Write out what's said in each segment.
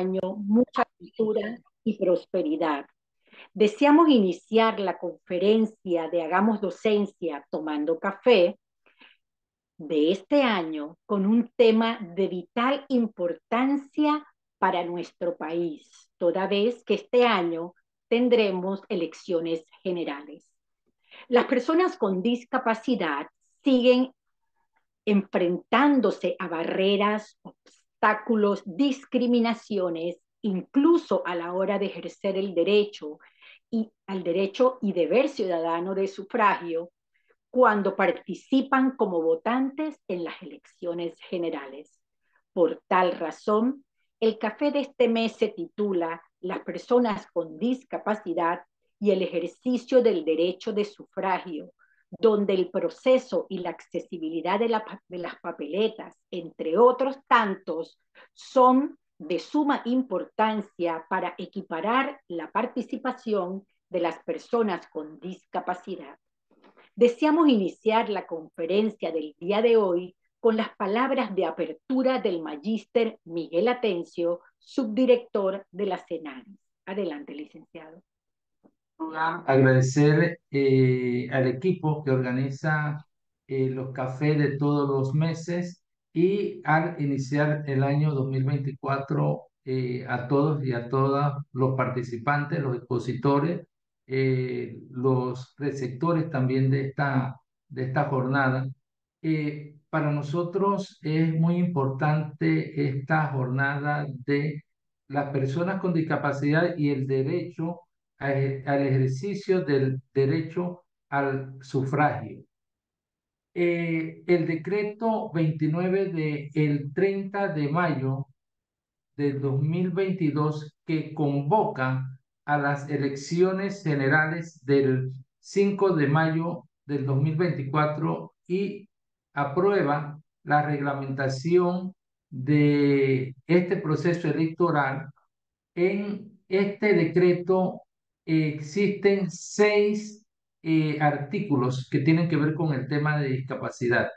mucha cultura y prosperidad. Deseamos iniciar la conferencia de Hagamos Docencia Tomando Café de este año con un tema de vital importancia para nuestro país, toda vez que este año tendremos elecciones generales. Las personas con discapacidad siguen enfrentándose a barreras, obstáculos, discriminaciones, incluso a la hora de ejercer el derecho y al derecho y deber ciudadano de sufragio cuando participan como votantes en las elecciones generales. Por tal razón, el café de este mes se titula Las personas con discapacidad y el ejercicio del derecho de sufragio, donde el proceso y la accesibilidad de las papeletas, entre otros tantos, son de suma importancia para equiparar la participación de las personas con discapacidad. Deseamos iniciar la conferencia del día de hoy con las palabras de apertura del magíster Miguel Atencio, subdirector de la CENARES. Adelante, licenciado. Agradecer al equipo que organiza los cafés de todos los meses y al iniciar el año 2024 a todos y a todas los participantes, los expositores, los receptores también de esta jornada. Para nosotros es muy importante esta jornada de las personas con discapacidad y el derecho al ejercicio del derecho al sufragio. El decreto 29 del 30 de mayo del 2022 que convoca a las elecciones generales del 5 de mayo del 2024 y aprueba la reglamentación de este proceso electoral. En este decreto existen seis artículos que tienen que ver con el tema de discapacidad.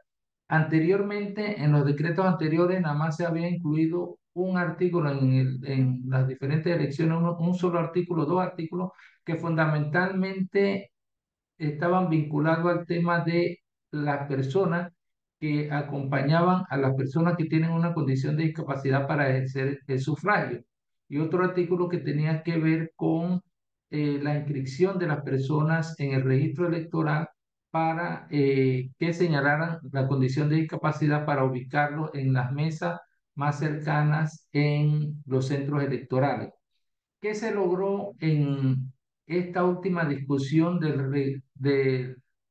Anteriormente, en los decretos anteriores, nada más se había incluido un artículo en las diferentes elecciones, un solo artículo, dos artículos, que fundamentalmente estaban vinculados al tema de las personas que acompañaban a las personas que tienen una condición de discapacidad para ejercer el sufragio. Y otro artículo que tenía que ver con la inscripción de las personas en el registro electoral para que señalaran la condición de discapacidad para ubicarlos en las mesas más cercanas en los centros electorales. ¿Qué se logró en esta última discusión del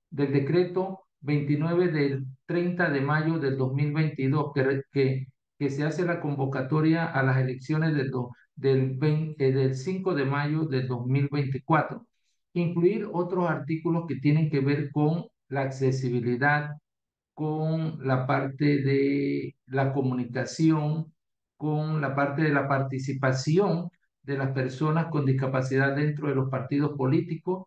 decreto 29 del 30 de mayo del 2022, que se hace la convocatoria a las elecciones del 5 de mayo del 2024? Incluir otros artículos que tienen que ver con la accesibilidad, con la parte de la comunicación, con la parte de la participación de las personas con discapacidad dentro de los partidos políticos,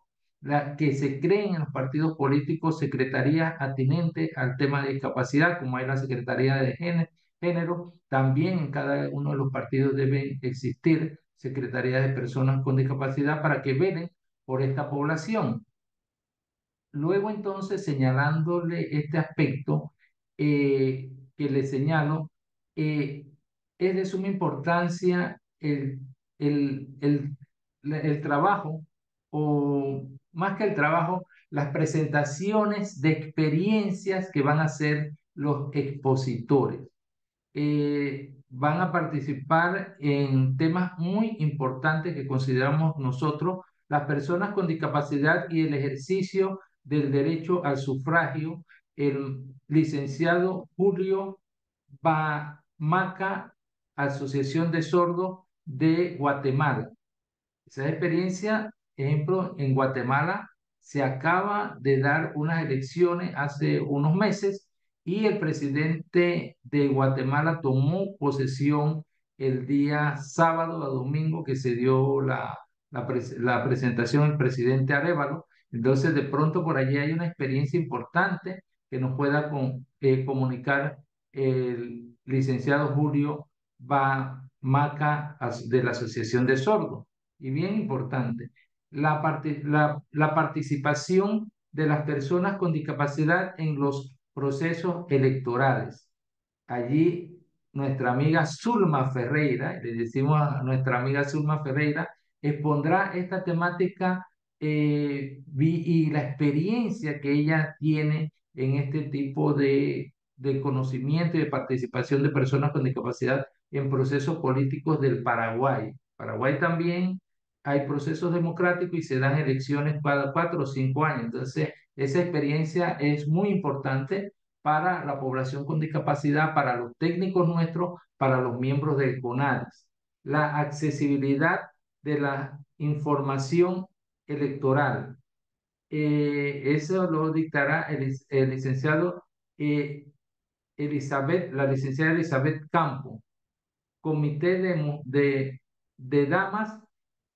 que se creen en los partidos políticos secretarías atinentes al tema de discapacidad, como hay la Secretaría de Género. También en cada uno de los partidos deben existir secretarías de personas con discapacidad para que velen por esta población. Luego entonces, señalándole este aspecto que le señalo, eh, es de suma importancia el, el, el trabajo, o más que el trabajo, las presentaciones de experiencias que van a hacer los expositores. Van a participar en temas muy importantes que consideramos nosotros, las personas con discapacidad y el ejercicio del derecho al sufragio. El licenciado Julio Bamaca, Asociación de Sordos de Guatemala. Esa experiencia, ejemplo, en Guatemala se acaba de dar unas elecciones hace unos meses y el presidente de Guatemala tomó posesión el día sábado a domingo que se dio la presentación del presidente Arévalo. Entonces, de pronto por allí hay una experiencia importante que nos pueda comunicar el licenciado Julio MACA de la Asociación de Sordos. Y bien importante, la participación de las personas con discapacidad en los procesos electorales. Allí nuestra amiga Zulma Ferreira, le decimos a nuestra amiga Zulma Ferreira, expondrá esta temática y la experiencia que ella tiene en este tipo de conocimiento y de participación de personas con discapacidad en procesos políticos del Paraguay. Paraguay también hay procesos democráticos y se dan elecciones cada 4 o 5 años. Entonces, esa experiencia es muy importante para la población con discapacidad, para los técnicos nuestros, para los miembros del CONADIS. La accesibilidad de la información electoral. Eso lo dictará el licenciado la licenciada Elizabeth Campo, Comité de Damas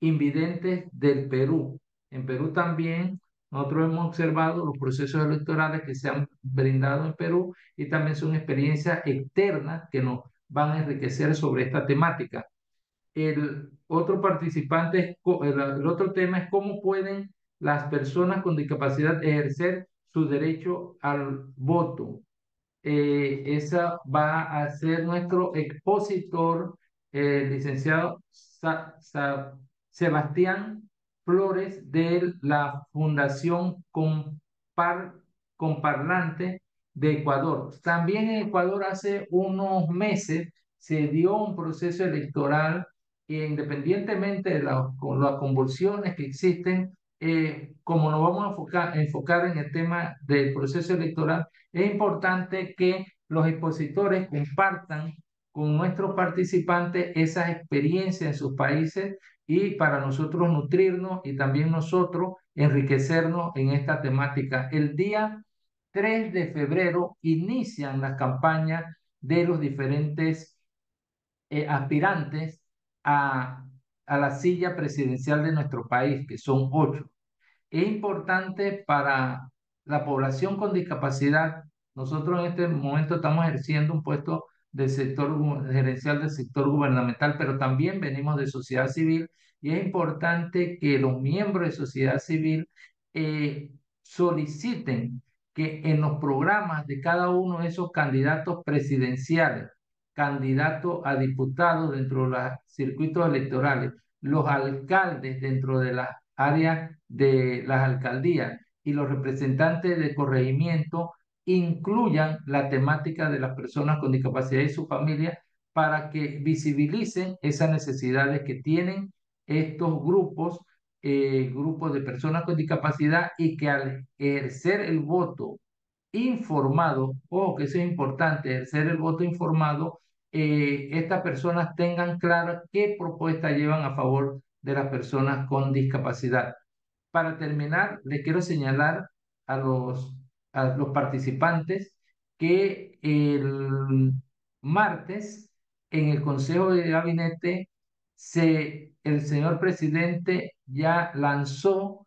Invidentes del Perú. En Perú también nosotros hemos observado los procesos electorales que se han brindado en Perú y también son experiencias externas que nos van a enriquecer sobre esta temática. El otro participante, el otro tema es cómo pueden las personas con discapacidad ejercer su derecho al voto. Esa va a ser nuestro expositor, licenciado Sebastián Flores de la Fundación Comparlante de Ecuador. También en Ecuador hace unos meses se dio un proceso electoral e independientemente de con las convulsiones que existen, como nos vamos a enfocar en el tema del proceso electoral, es importante que los expositores compartan con nuestros participantes esas experiencias en sus países y para nosotros nutrirnos y también nosotros enriquecernos en esta temática. El día 3 de febrero inician las campañas de los diferentes aspirantes a, a la silla presidencial de nuestro país, que son 8. Es importante para la población con discapacidad. Nosotros en este momento estamos ejerciendo un puesto del sector gerencial del sector gubernamental, pero también venimos de sociedad civil y es importante que los miembros de sociedad civil soliciten que en los programas de cada uno de esos candidatos presidenciales, candidatos a diputados dentro de los circuitos electorales, los alcaldes dentro de las áreas de las alcaldías y los representantes de corregimiento incluyan la temática de las personas con discapacidad y su familia para que visibilicen esas necesidades que tienen estos grupos de personas con discapacidad y que al ejercer el voto informado, o que eso es importante, ejercer el voto informado, estas personas tengan claro qué propuestas llevan a favor de las personas con discapacidad. Para terminar, les quiero señalar a los participantes que el martes en el Consejo de Gabinete el señor presidente ya lanzó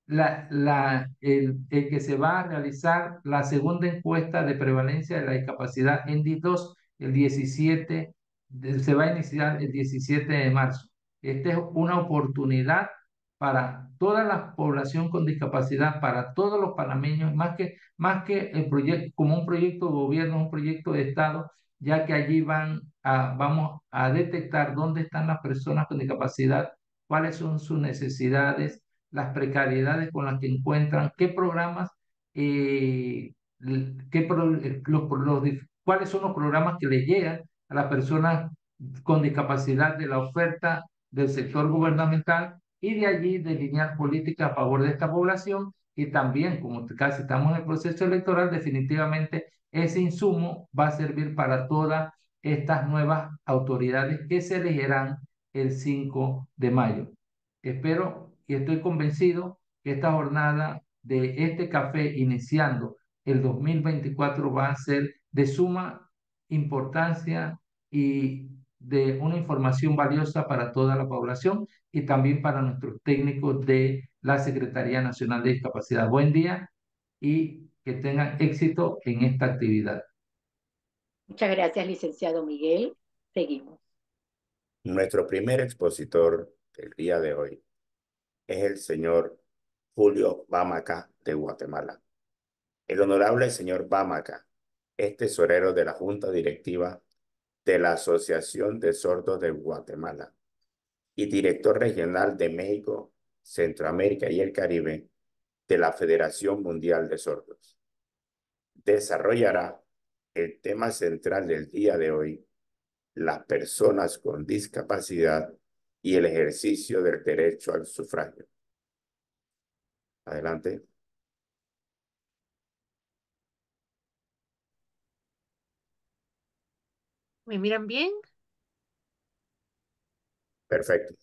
el que se va a realizar la segunda encuesta de prevalencia de la discapacidad en DIS-2 el 17, se va a iniciar el 17 de marzo. Esta es una oportunidad para toda la población con discapacidad, para todos los panameños, más que el proyecto, como un proyecto de gobierno, un proyecto de Estado, ya que allí vamos a detectar dónde están las personas con discapacidad, cuáles son sus necesidades, las precariedades con las que encuentran, qué programas, cuáles son los programas que les llegan a las personas con discapacidad de la oferta del sector gubernamental y de allí delinear políticas a favor de esta población y también, como casi estamos en el proceso electoral, definitivamente ese insumo va a servir para todas estas nuevas autoridades que se elegirán el 5 de mayo. Espero y estoy convencido que esta jornada de este café iniciando el 2024 va a ser de suma importancia y de una información valiosa para toda la población y también para nuestros técnicos de la Secretaría Nacional de Discapacidad. Buen día y que tengan éxito en esta actividad. Muchas gracias, licenciado Miguel. Seguimos. Nuestro primer expositor del día de hoy es el señor Julio Bamaca de Guatemala. El honorable señor Bamaca es tesorero de la Junta Directiva de la Asociación de Sordos de Guatemala y director regional de México, Centroamérica y el Caribe de la Federación Mundial de Sordos. Desarrollará el tema central del día de hoy: las personas con discapacidad y el ejercicio del derecho al sufragio. Adelante. ¿Me miran bien? Perfecto.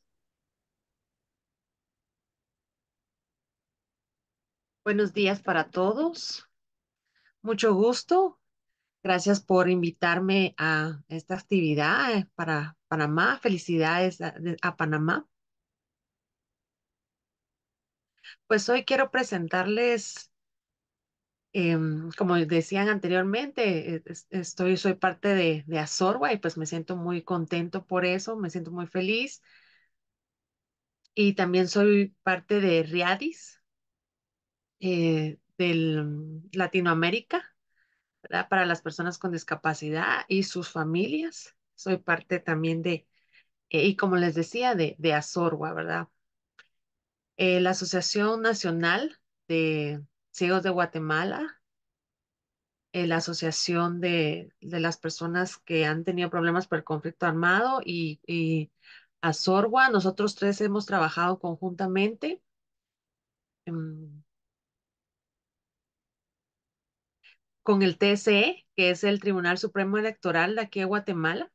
Buenos días para todos. Mucho gusto. Gracias por invitarme a esta actividad para Panamá. Felicidades a Panamá. Pues hoy quiero presentarles, como decían anteriormente, soy parte de Azorwa y pues me siento muy contento por eso, me siento muy feliz. Y también soy parte de Riadis, del Latinoamérica, ¿verdad? Para las personas con discapacidad y sus familias. Soy parte también y como les decía, de Azorwa, ¿verdad? La Asociación Nacional de Ciegos de Guatemala, la Asociación de las personas que han tenido problemas por el conflicto armado y Azorwa, nosotros tres hemos trabajado conjuntamente. em, con el TSE, que es el Tribunal Supremo Electoral de aquí de Guatemala.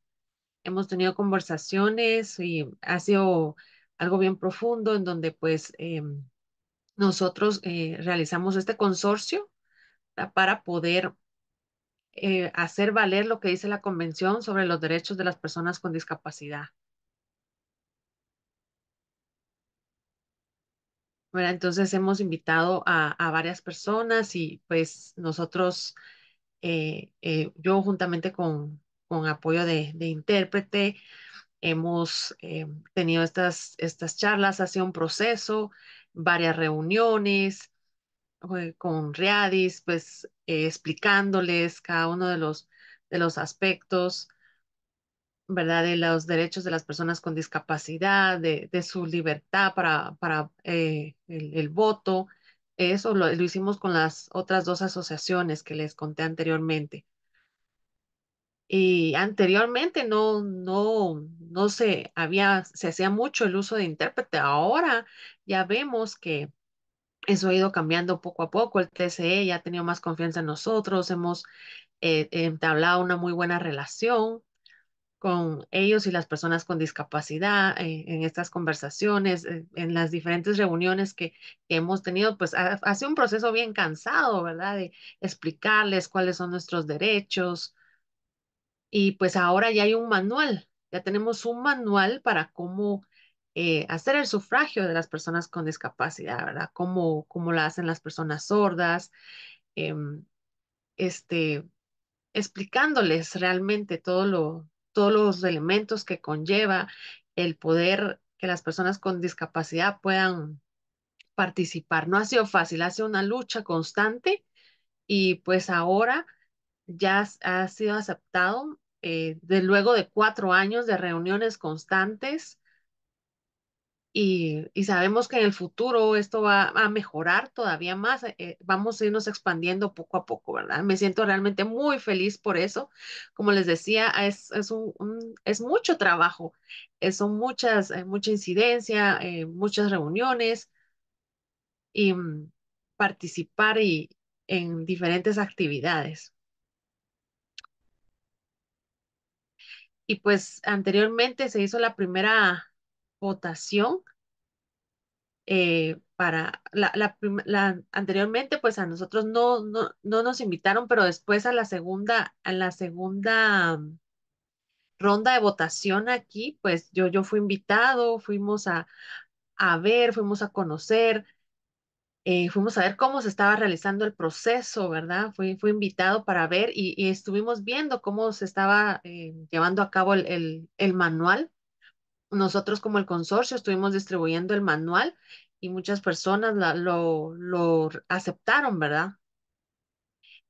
Hemos tenido conversaciones y ha sido algo bien profundo en donde pues nosotros realizamos este consorcio, ¿verdad? Para poder hacer valer lo que dice la Convención sobre los Derechos de las Personas con Discapacidad. ¿Verdad? Entonces hemos invitado a varias personas y pues nosotros, yo juntamente con apoyo de intérprete, hemos tenido estas charlas, ha sido un proceso, varias reuniones con Riadis, pues explicándoles cada uno de los aspectos, ¿verdad? De los derechos de las personas con discapacidad, de su libertad para el voto. Eso lo hicimos con las otras dos asociaciones que les conté anteriormente. Y anteriormente no se hacía mucho el uso de intérprete. Ahora ya vemos que eso ha ido cambiando poco a poco. El TCE ya ha tenido más confianza en nosotros. Hemos entablado una muy buena relación con ellos y las personas con discapacidad en estas conversaciones, en las diferentes reuniones que hemos tenido, pues ha sido un proceso bien cansado, ¿verdad? De explicarles cuáles son nuestros derechos. Y pues ahora ya hay un manual, ya tenemos un manual para cómo hacer el sufragio de las personas con discapacidad, ¿verdad? Cómo la hacen las personas sordas, em, este, explicándoles realmente todos los elementos que conlleva el poder que las personas con discapacidad puedan participar. No ha sido fácil, ha sido una lucha constante y pues ahora ya ha sido aceptado de luego de 4 años de reuniones constantes y sabemos que en el futuro esto va a mejorar todavía más. Vamos a irnos expandiendo poco a poco, ¿verdad? Me siento realmente muy feliz por eso. Como les decía, es mucho trabajo, son mucha incidencia, muchas reuniones y participar en diferentes actividades. Y pues anteriormente se hizo la primera votación para anteriormente pues a nosotros no nos invitaron, pero después a la segunda ronda de votación aquí, pues yo fui invitado, fuimos a ver, fuimos a conocer, fuimos a ver cómo se estaba realizando el proceso, ¿verdad? Fui invitado para ver y estuvimos viendo cómo se estaba llevando a cabo el manual nosotros como el consorcio estuvimos distribuyendo el manual y muchas personas lo aceptaron, ¿verdad?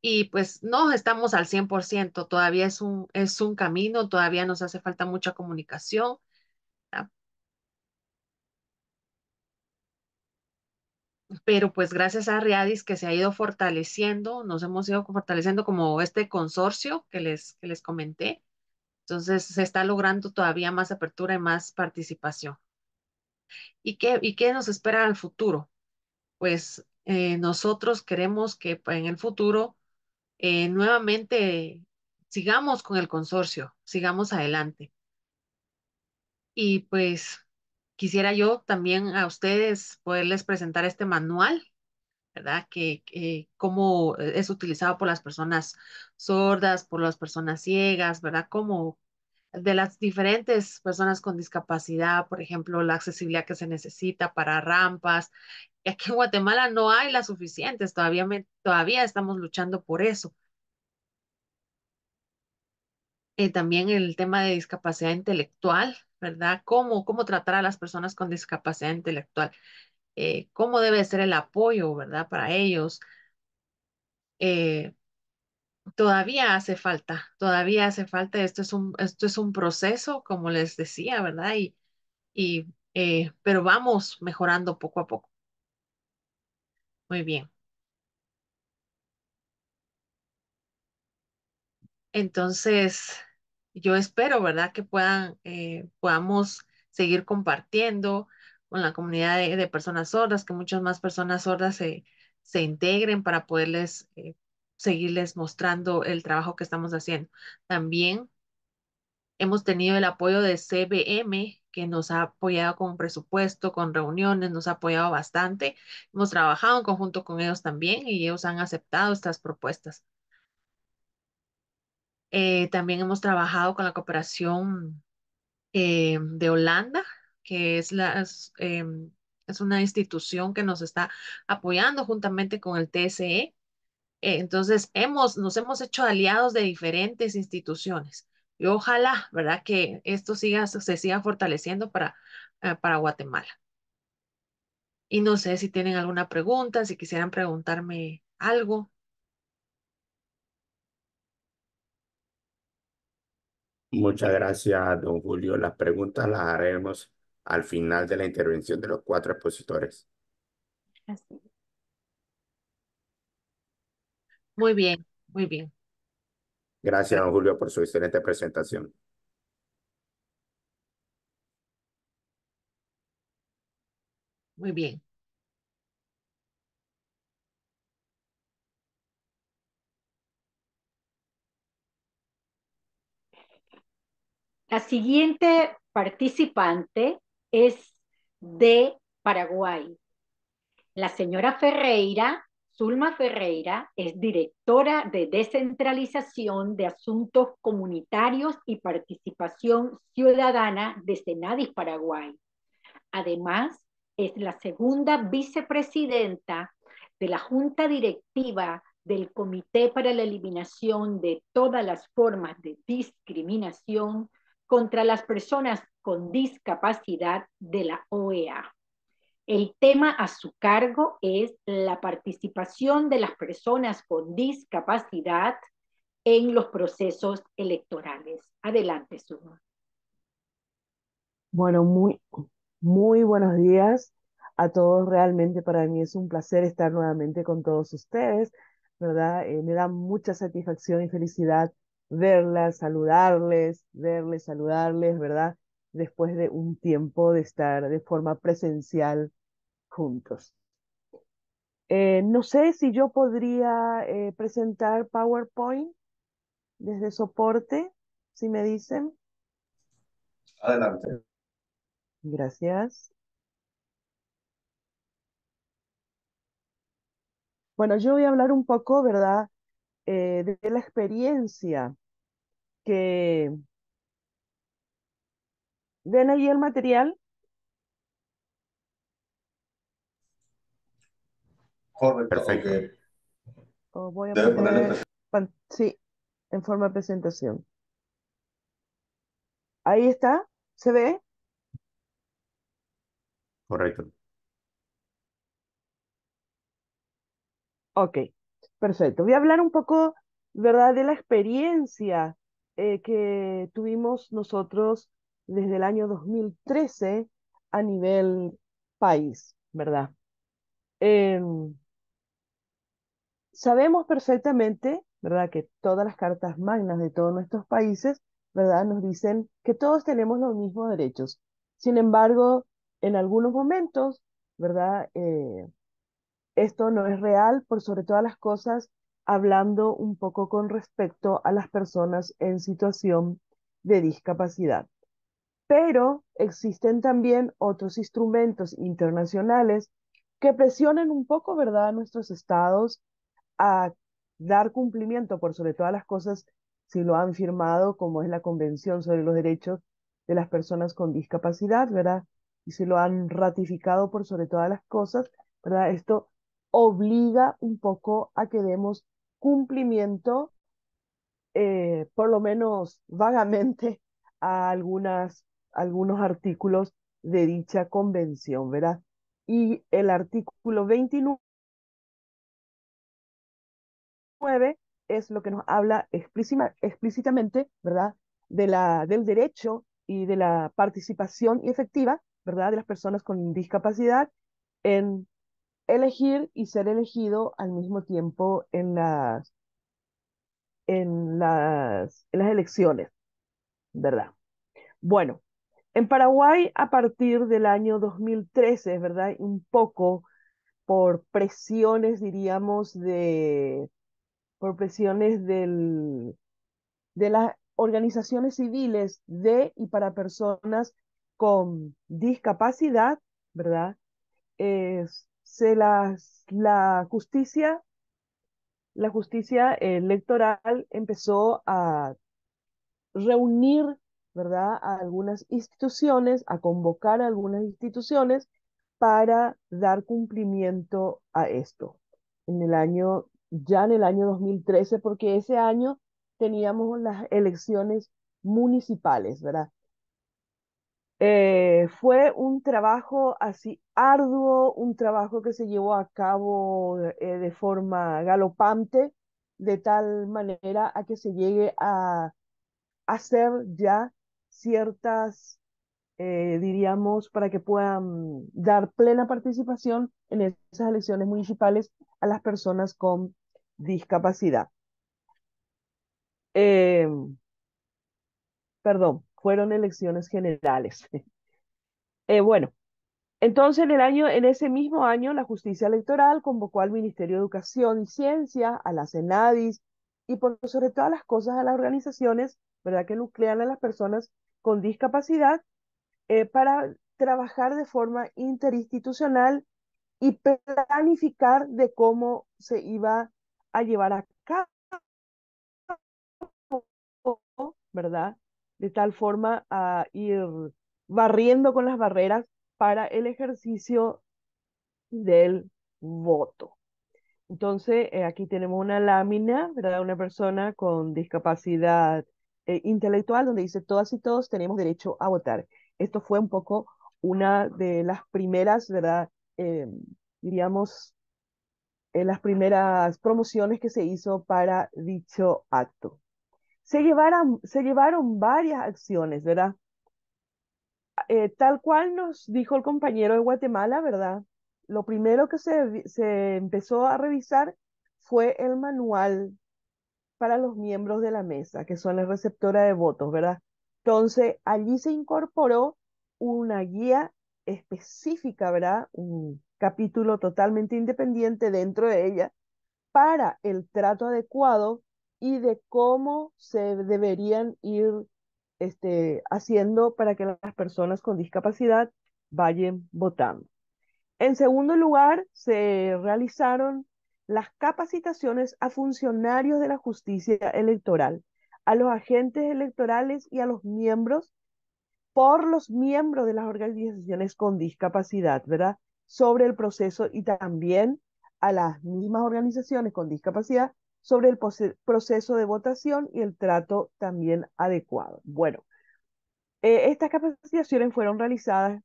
Y pues no estamos al 100%, todavía es un camino, todavía nos hace falta mucha comunicación, ¿verdad? Pero pues gracias a Riadis que se ha ido fortaleciendo, nos hemos ido fortaleciendo como este consorcio que les comenté, entonces se está logrando todavía más apertura y más participación. Y qué nos espera al futuro? Pues nosotros queremos que en el futuro nuevamente sigamos con el consorcio, sigamos adelante. Y pues quisiera yo también a ustedes poderles presentar este manual, ¿verdad? Que cómo es utilizado por las personas sordas, por las personas ciegas, ¿verdad? Como de las diferentes personas con discapacidad, por ejemplo, la accesibilidad que se necesita para rampas. Y aquí en Guatemala no hay las suficientes, todavía estamos luchando por eso. También el tema de discapacidad intelectual, ¿verdad? Cómo tratar a las personas con discapacidad intelectual? Cómo debe ser el apoyo, ¿verdad? Para ellos. Eh, todavía hace falta, esto es un proceso, como les decía, ¿verdad? Pero vamos mejorando poco a poco. Muy bien. Entonces, yo espero, ¿verdad? Que podamos seguir compartiendo con la comunidad de personas sordas, que muchas más personas sordas se integren para poderles seguirles mostrando el trabajo que estamos haciendo. También hemos tenido el apoyo de CBM, que nos ha apoyado con presupuesto, con reuniones, nos ha apoyado bastante. Hemos trabajado en conjunto con ellos también y ellos han aceptado estas propuestas. También hemos trabajado con la cooperación de Holanda, que es una institución que nos está apoyando juntamente con el TSE. Entonces, nos hemos hecho aliados de diferentes instituciones y ojalá, ¿verdad?, que esto se siga fortaleciendo para Guatemala. Y no sé si tienen alguna pregunta, si quisieran preguntarme algo. Muchas gracias, don Julio. Las preguntas las haremos al final de la intervención de los cuatro expositores. Así. Muy bien, muy bien, Gracias, don Julio, por su excelente presentación. muy bien. La siguiente participante es de Paraguay. La señora Ferreira, Zulma Ferreira, es directora de descentralización de asuntos comunitarios y participación ciudadana de Senadis Paraguay. Además, es la segunda vicepresidenta de la Junta Directiva del Comité para la Eliminación de todas las formas de discriminación contra las personas con discapacidad de la OEA. El tema a su cargo es la participación de las personas con discapacidad en los procesos electorales. Adelante, Suma. Bueno, muy buenos días a todos. Realmente para mí es un placer estar nuevamente con todos ustedes, ¿verdad? Me da mucha satisfacción y felicidad verles, saludarles, ¿verdad? Después de un tiempo de estar de forma presencial juntos. No sé si yo podría presentar PowerPoint desde soporte, si me dicen. Adelante. Gracias. Bueno, yo voy a hablar un poco, ¿verdad? De la experiencia que ven ahí el material. Correcto. Perfecto. Ok. O voy a Debe ponerle poner, sí, en forma de presentación. Ahí está, ¿se ve? Correcto. Ok, perfecto. Voy a hablar un poco, ¿verdad?, de la experiencia que tuvimos nosotros desde el año 2013 a nivel país, ¿verdad? Em, Sabemos perfectamente, ¿verdad?, que todas las cartas magnas de todos nuestros países, ¿verdad?, nos dicen que todos tenemos los mismos derechos. Sin embargo, en algunos momentos, ¿verdad?, esto no es real, por sobre todas las cosas, hablando un poco con respecto a las personas en situación de discapacidad. Pero existen también otros instrumentos internacionales que presionan un poco, ¿verdad?, a nuestros estados a dar cumplimiento por sobre todas las cosas si lo han firmado, como es la Convención sobre los Derechos de las Personas con Discapacidad, ¿verdad? Y si lo han ratificado por sobre todas las cosas, ¿verdad? Esto obliga un poco a que demos cumplimiento, por lo menos vagamente, a algunos artículos de dicha convención, ¿verdad? Y el artículo 29 es lo que nos habla explícitamente, ¿verdad?, del derecho y de la participación efectiva, ¿verdad?, de las personas con discapacidad en elegir y ser elegido al mismo tiempo en las elecciones, ¿verdad? Bueno, en Paraguay, a partir del año 2013, ¿verdad? Un poco por presiones, diríamos, por presiones de las organizaciones civiles de y para personas con discapacidad, ¿verdad? La justicia electoral empezó a reunir, ¿verdad?, a algunas instituciones, a convocar a algunas instituciones para dar cumplimiento a esto. Ya en el año 2013, porque ese año teníamos las elecciones municipales, ¿verdad? Fue un trabajo así arduo, un trabajo que se llevó a cabo de forma galopante, de tal manera a que se llegue a hacer ya ciertas, diríamos, para que puedan dar plena participación en esas elecciones municipales a las personas con discapacidad. Eh, Perdón, fueron elecciones generales. Bueno, entonces en ese mismo año, la justicia electoral convocó al Ministerio de Educación y Ciencia, a la CENADIS y por sobre todas las cosas a las organizaciones, ¿verdad?, que nuclean a las personas con discapacidad para trabajar de forma interinstitucional y planificar de cómo se iba a llevar a cabo, ¿verdad? De tal forma a ir barriendo con las barreras para el ejercicio del voto. Entonces, aquí tenemos una lámina, ¿verdad? Una persona con discapacidad intelectual donde dice todas y todos tenemos derecho a votar. Esto fue un poco una de las primeras, ¿verdad? Eh, Diríamos, las primeras promociones que se hizo para dicho acto. Se llevaron varias acciones, ¿verdad? Tal cual nos dijo el compañero de Guatemala, ¿verdad? Lo primero que se empezó a revisar fue el manual para los miembros de la mesa, que son la receptora de votos, ¿verdad? Entonces, allí se incorporó una guía específica, ¿verdad? Un capítulo totalmente independiente dentro de ella para el trato adecuado y de cómo se deberían ir haciendo para que las personas con discapacidad vayan votando. En segundo lugar, se realizaron las capacitaciones a funcionarios de la justicia electoral, a los agentes electorales y a los miembros, por los miembros de las organizaciones con discapacidad, ¿verdad? Sobre el proceso y también a las mismas organizaciones con discapacidad sobre el proceso de votación y el trato también adecuado. Bueno, estas capacitaciones fueron realizadas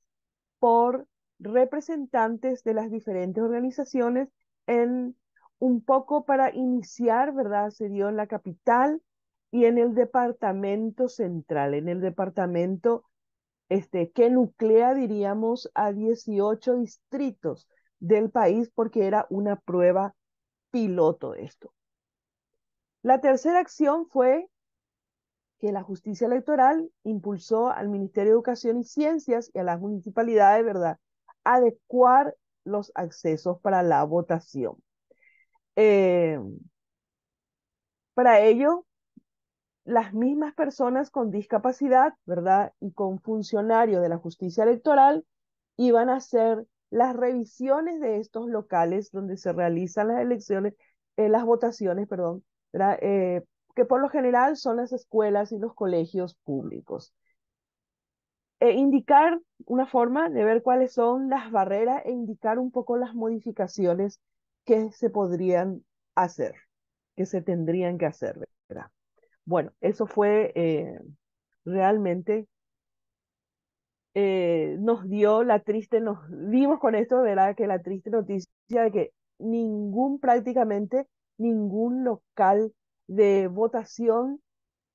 por representantes de las diferentes organizaciones en un poco para iniciar, ¿verdad? Se dio en la capital y en el departamento central, en el departamento que nuclea, diríamos, a 18 distritos del país porque era una prueba piloto esto. La tercera acción fue que la justicia electoral impulsó al Ministerio de Educación y Ciencias y a las municipalidades, ¿verdad?, adecuar los accesos para la votación. Eh, para ello, las mismas personas con discapacidad, ¿verdad?, y con funcionarios de la justicia electoral iban a hacer las revisiones de estos locales donde se realizan las elecciones, las votaciones, perdón, ¿verdad? Que por lo general son las escuelas y los colegios públicos. Indicar una forma de ver cuáles son las barreras e indicar un poco las modificaciones que se podrían hacer, que se tendrían que hacer, ¿verdad? Bueno, eso fue realmente, nos dimos con esto, ¿verdad? Que la triste noticia de que prácticamente ningún local de votación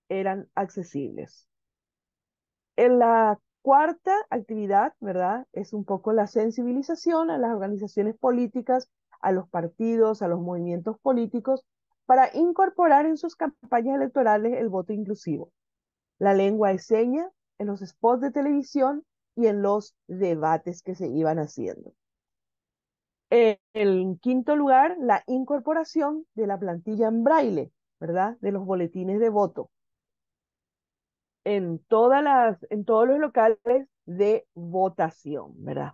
eran accesibles. En la cuarta actividad, ¿verdad? Es un poco la sensibilización a las organizaciones políticas, a los partidos, a los movimientos políticos, para incorporar en sus campañas electorales el voto inclusivo, la lengua de señas, en los spots de televisión y en los debates que se iban haciendo. En quinto lugar, la incorporación de la plantilla en braille, ¿verdad? De los boletines de voto en todos los locales de votación, ¿verdad?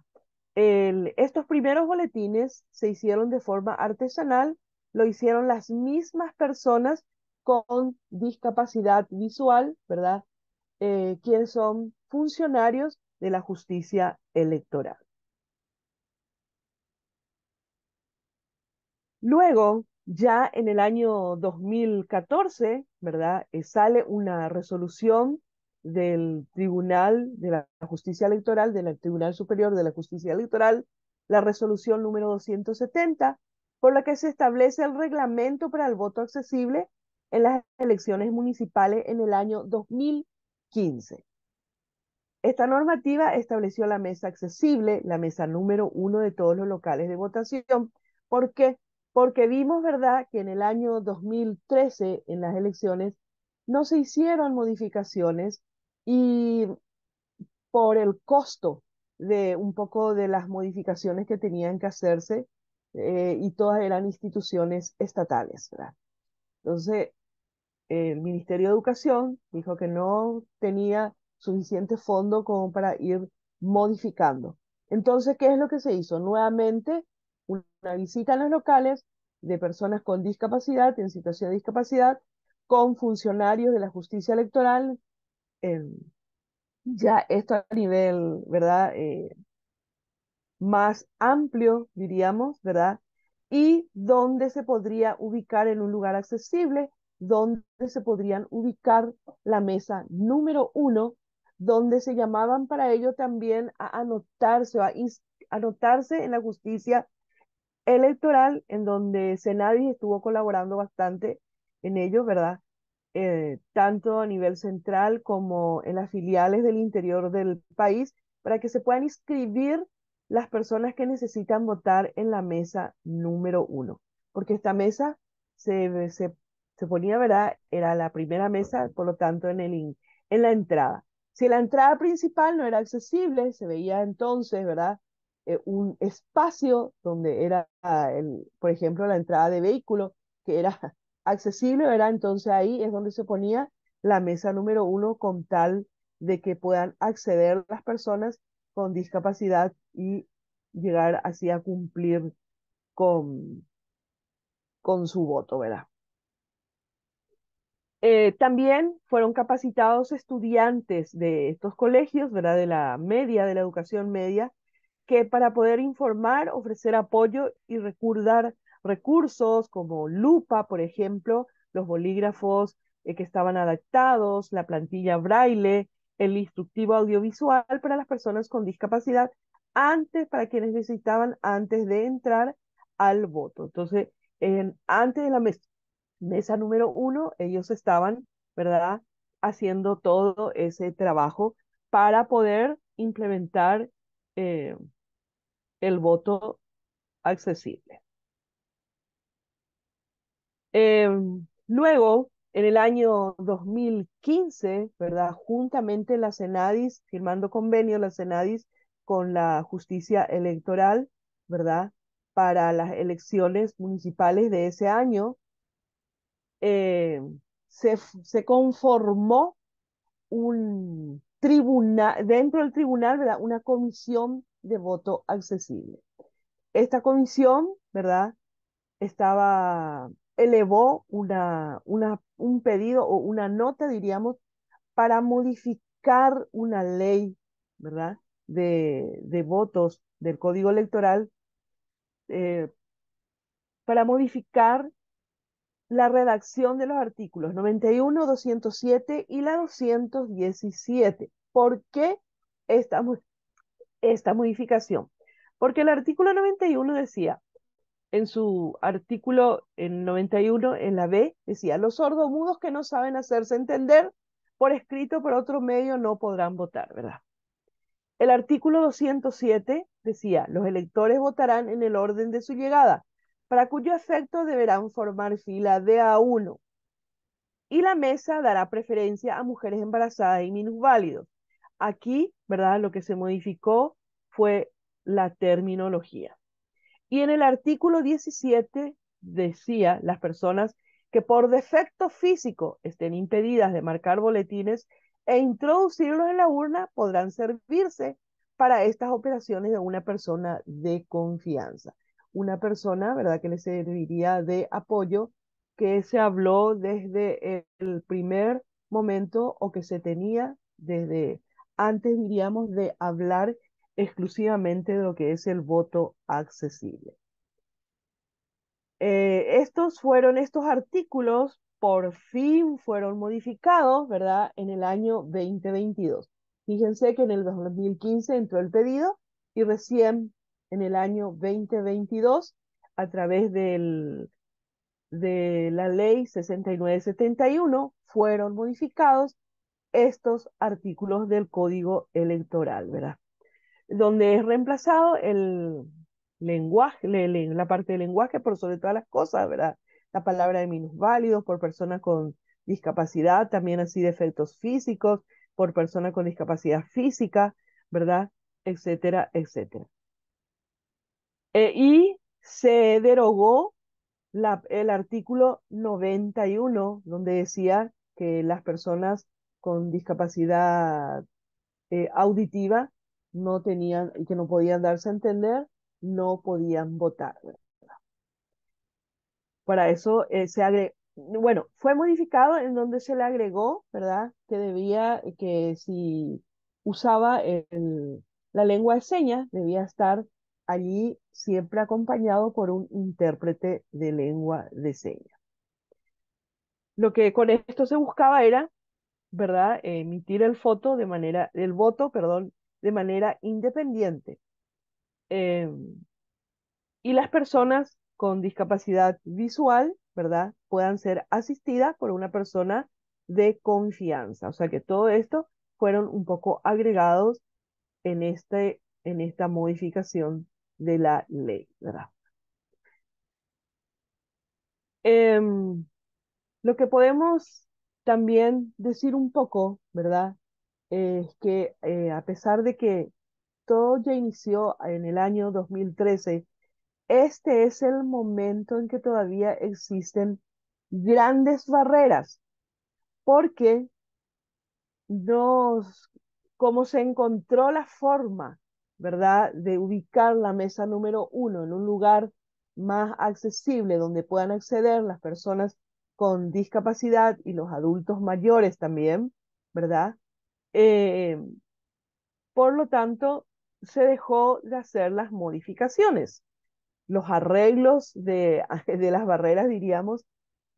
Estos primeros boletines se hicieron de forma artesanal, lo hicieron las mismas personas con discapacidad visual, ¿verdad? Quienes son funcionarios de la justicia electoral. Luego, ya en el año 2014, ¿verdad? Sale una resolución del Tribunal de la Justicia Electoral, del Tribunal Superior de la Justicia Electoral, la resolución número 270, por la que se establece el reglamento para el voto accesible en las elecciones municipales en el año 2015. Esta normativa estableció la mesa accesible, la mesa número 1 de todos los locales de votación. ¿Por qué? Porque vimos, ¿verdad?, que en el año 2013, en las elecciones, no se hicieron modificaciones y por el costo de un poco de las modificaciones que tenían que hacerse, y todas eran instituciones estatales, ¿verdad? Entonces, el Ministerio de Educación dijo que no tenía suficiente fondo como para ir modificando. Entonces, ¿qué es lo que se hizo? Nuevamente, una visita a los locales de personas con discapacidad, en situación de discapacidad, con funcionarios de la justicia electoral, ya esto a nivel, ¿verdad? Más amplio, diríamos, ¿verdad? Y donde se podría ubicar en un lugar accesible, donde se podrían ubicar la mesa número 1, donde se llamaban para ello también a anotarse, anotarse en la justicia electoral, en donde Senadis estuvo colaborando bastante en ello, ¿verdad? Tanto a nivel central como en las filiales del interior del país, para que se puedan inscribir las personas que necesitan votar en la mesa número 1. Porque esta mesa se ponía, ¿verdad? Era la primera mesa, por lo tanto, en la entrada. Si la entrada principal no era accesible, se veía entonces, ¿verdad? Un espacio donde era, por ejemplo, la entrada de vehículo, que era accesible, ¿verdad? Entonces ahí es donde se ponía la mesa número 1 con tal de que puedan acceder las personas con discapacidad y llegar así a cumplir con, con su voto, ¿verdad? También fueron capacitados estudiantes de estos colegios, ¿verdad? De la media, de la educación media, que para poder informar, ofrecer apoyo y recordar recursos como lupa, por ejemplo, los bolígrafos que estaban adaptados, la plantilla braille, el instructivo audiovisual para las personas con discapacidad, antes, para quienes necesitaban antes de entrar al voto. Entonces, antes de la mesa número 1, ellos estaban, ¿verdad?, haciendo todo ese trabajo para poder implementar eh, el voto accesible. Luego, en el año 2015, ¿verdad? Juntamente la Cenadis, firmando convenio la Cenadis con la justicia electoral, ¿verdad? Para las elecciones municipales de ese año, eh, se conformó un tribunal, dentro del tribunal, ¿verdad? Una comisión de voto accesible. Esta comisión, ¿verdad?, elevó un pedido o una nota, diríamos, para modificar una ley, ¿verdad?, de votos del Código Electoral, eh, para modificar la redacción de los artículos 91, 207 y la 217. ¿Por qué esta, esta modificación? Porque el artículo 91 decía, en su artículo en 91, en la B, decía, los sordomudos que no saben hacerse entender por escrito por otro medio no podrán votar, ¿verdad? El artículo 207 decía, los electores votarán en el orden de su llegada, para cuyo efecto deberán formar fila de a uno. Y la mesa dará preferencia a mujeres embarazadas y minusválidos. Aquí, ¿verdad?, lo que se modificó fue la terminología. Y en el artículo 17 decía, las personas que por defecto físico estén impedidas de marcar boletines e introducirlos en la urna podrán servirse para estas operaciones de una persona de confianza. Una persona, ¿verdad?, que le serviría de apoyo, que se habló desde el primer momento o que se tenía desde antes, diríamos, de hablar exclusivamente de lo que es el voto accesible. Estos artículos por fin fueron modificados, ¿verdad?, en el año 2022. Fíjense que en el 2015 entró el pedido y recién en el año 2022, a través de la ley 6971, fueron modificados estos artículos del Código Electoral, ¿verdad?, donde es reemplazado el lenguaje, la parte del lenguaje por sobre todas las cosas, ¿verdad? La palabra de minusválidos por personas con discapacidad, también así de efectos físicos, por personas con discapacidad física, ¿verdad? Etcétera, etcétera. Y se derogó el artículo 91, donde decía que las personas con discapacidad auditiva no tenían, que no podían darse a entender, no podían votar. Para eso bueno, fue modificado en donde se le agregó, ¿verdad?, que debía, que si usaba la lengua de señas, debía estar allí siempre acompañado por un intérprete de lengua de señas. Lo que con esto se buscaba era, ¿verdad?, emitir el voto, perdón, de manera independiente. Y las personas con discapacidad visual, ¿verdad?, puedan ser asistidas por una persona de confianza. O sea que todo esto fueron un poco agregados en esta modificación de la ley, ¿verdad? Em, lo que podemos también decir un poco, ¿verdad?, es que a pesar de que todo ya inició en el año 2013, este es el momento en que todavía existen grandes barreras, porque nos, como se encontró la forma, ¿verdad?, de ubicar la mesa número 1 en un lugar más accesible donde puedan acceder las personas con discapacidad y los adultos mayores también, ¿verdad? Eh, por lo tanto, se dejó de hacer las modificaciones, los arreglos de las barreras, diríamos,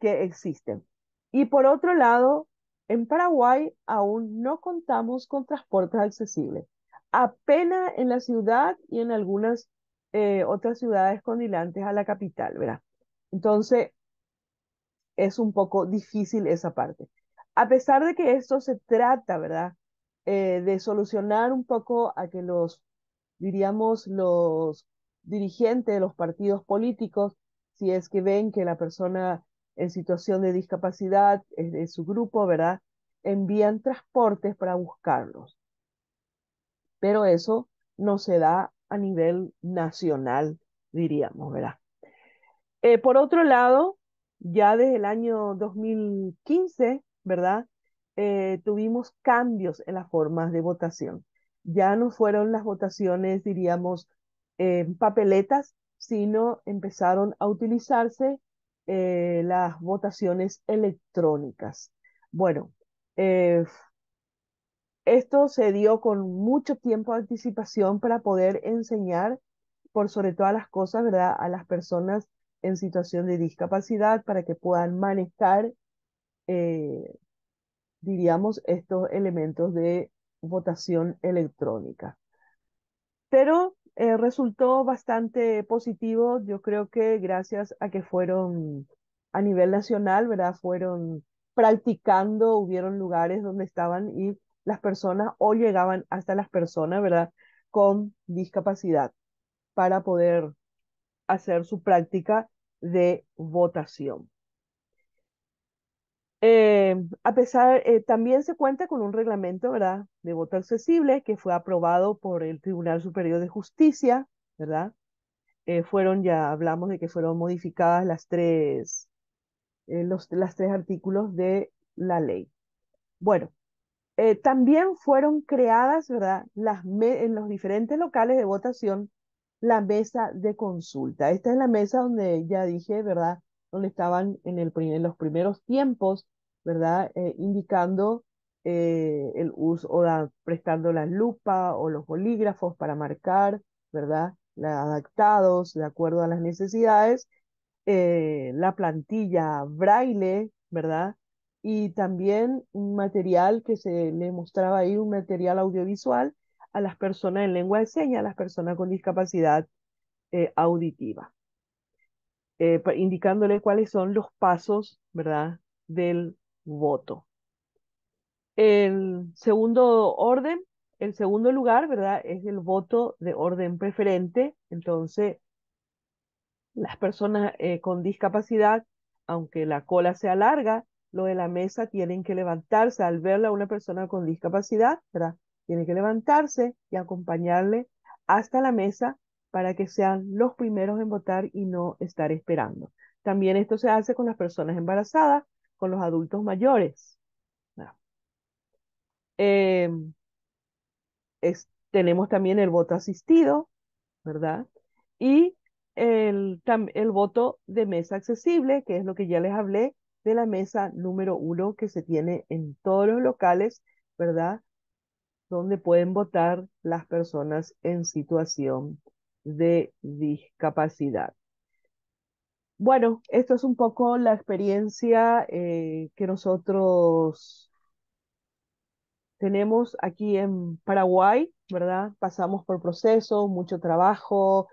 que existen. Y por otro lado, en Paraguay aún no contamos con transportes accesibles. apenas en la ciudad y en algunas otras ciudades condilantes a la capital, ¿verdad? Entonces, es un poco difícil esa parte. A pesar de que esto se trata, ¿verdad? De solucionar un poco a que diríamos, los dirigentes de los partidos políticos, si es que ven que la persona en situación de discapacidad es de su grupo, ¿verdad? Envían transportes para buscarlos. Pero eso no se da a nivel nacional, diríamos, ¿verdad? Por otro lado, ya desde el año 2015, ¿verdad? Tuvimos cambios en las formas de votación. Ya no fueron las votaciones, diríamos, papeletas, sino empezaron a utilizarse las votaciones electrónicas. Bueno, eh, esto se dio con mucho tiempo de anticipación para poder enseñar, por sobre todas las cosas, ¿verdad?, a las personas en situación de discapacidad para que puedan manejar, eh, diríamos, estos elementos de votación electrónica. Pero resultó bastante positivo. Yo creo que gracias a que fueron a nivel nacional, ¿verdad? Fueron practicando, hubieron lugares donde estaban y las personas o llegaban hasta las personas, ¿verdad? Con discapacidad para poder hacer su práctica de votación. También se cuenta con un reglamento, ¿verdad?, de voto accesible que fue aprobado por el Tribunal Superior de Justicia, ¿verdad? Ya hablamos de que fueron modificadas las tres artículos de la ley. Bueno, también fueron creadas, ¿verdad?, en los diferentes locales de votación, la mesa de consulta. Esta es la mesa donde ya dije, ¿verdad?, donde estaban en los primeros tiempos, ¿verdad?, indicando el uso prestando la lupa o los bolígrafos para marcar, ¿verdad?, adaptados de acuerdo a las necesidades, la plantilla braille, ¿verdad? Y también un material que se le mostraba ahí, un material audiovisual a las personas en lengua de señas, a las personas con discapacidad auditiva, indicándole cuáles son los pasos, ¿verdad?, del voto. El segundo orden, el segundo lugar, ¿verdad?, es el voto de orden preferente. Entonces, las personas con discapacidad, aunque la cola sea larga, lo de la mesa tienen que levantarse al verla a una persona con discapacidad, ¿verdad? Tienen que levantarse y acompañarle hasta la mesa para que sean los primeros en votar y no estar esperando. También esto se hace con las personas embarazadas, con los adultos mayores, ¿verdad? Tenemos también el voto asistido, ¿verdad? Y el voto de mesa accesible, que es lo que ya les hablé de la mesa número 1 que se tiene en todos los locales, ¿verdad? Donde pueden votar las personas en situación de discapacidad. Bueno, esto es un poco la experiencia que nosotros tenemos aquí en Paraguay, ¿verdad? Pasamos por proceso, mucho trabajo,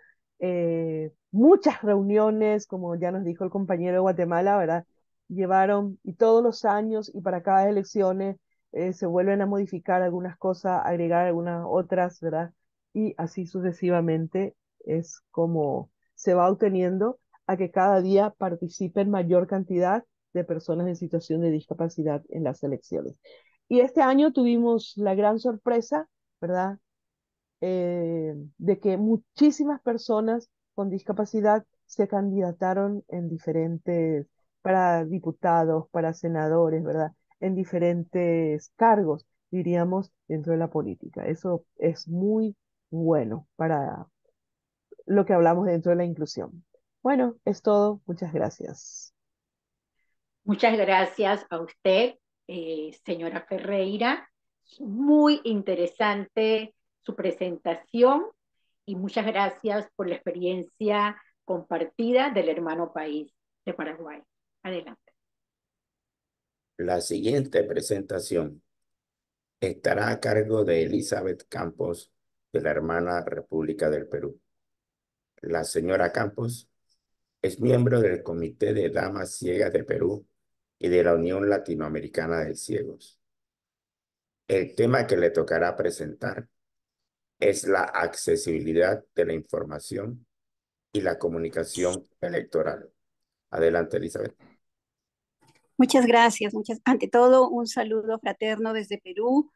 muchas reuniones, como ya nos dijo el compañero de Guatemala, ¿verdad? Llevaron, y todos los años y para cada elecciones se vuelven a modificar algunas cosas, agregar algunas otras, ¿verdad? Y así sucesivamente es como se va obteniendo a que cada día participen mayor cantidad de personas en situación de discapacidad en las elecciones. Y este año tuvimos la gran sorpresa, ¿verdad? De que muchísimas personas con discapacidad se candidataron para diputados, para senadores, ¿verdad? En diferentes cargos, diríamos, dentro de la política. Eso es muy bueno para lo que hablamos dentro de la inclusión. Bueno, es todo. Muchas gracias. Muchas gracias a usted, señora Ferreira. Muy interesante su presentación y muchas gracias por la experiencia compartida del hermano país de Paraguay. Adelante. La siguiente presentación estará a cargo de Elizabeth Campos de la hermana República del Perú. La señora Campos es miembro del Comité de Damas Ciegas de Perú y de la Unión Latinoamericana de Ciegos. El tema que le tocará presentar es la accesibilidad de la información y la comunicación electoral. Adelante, Elizabeth. Muchas gracias. Ante todo, un saludo fraterno desde Perú.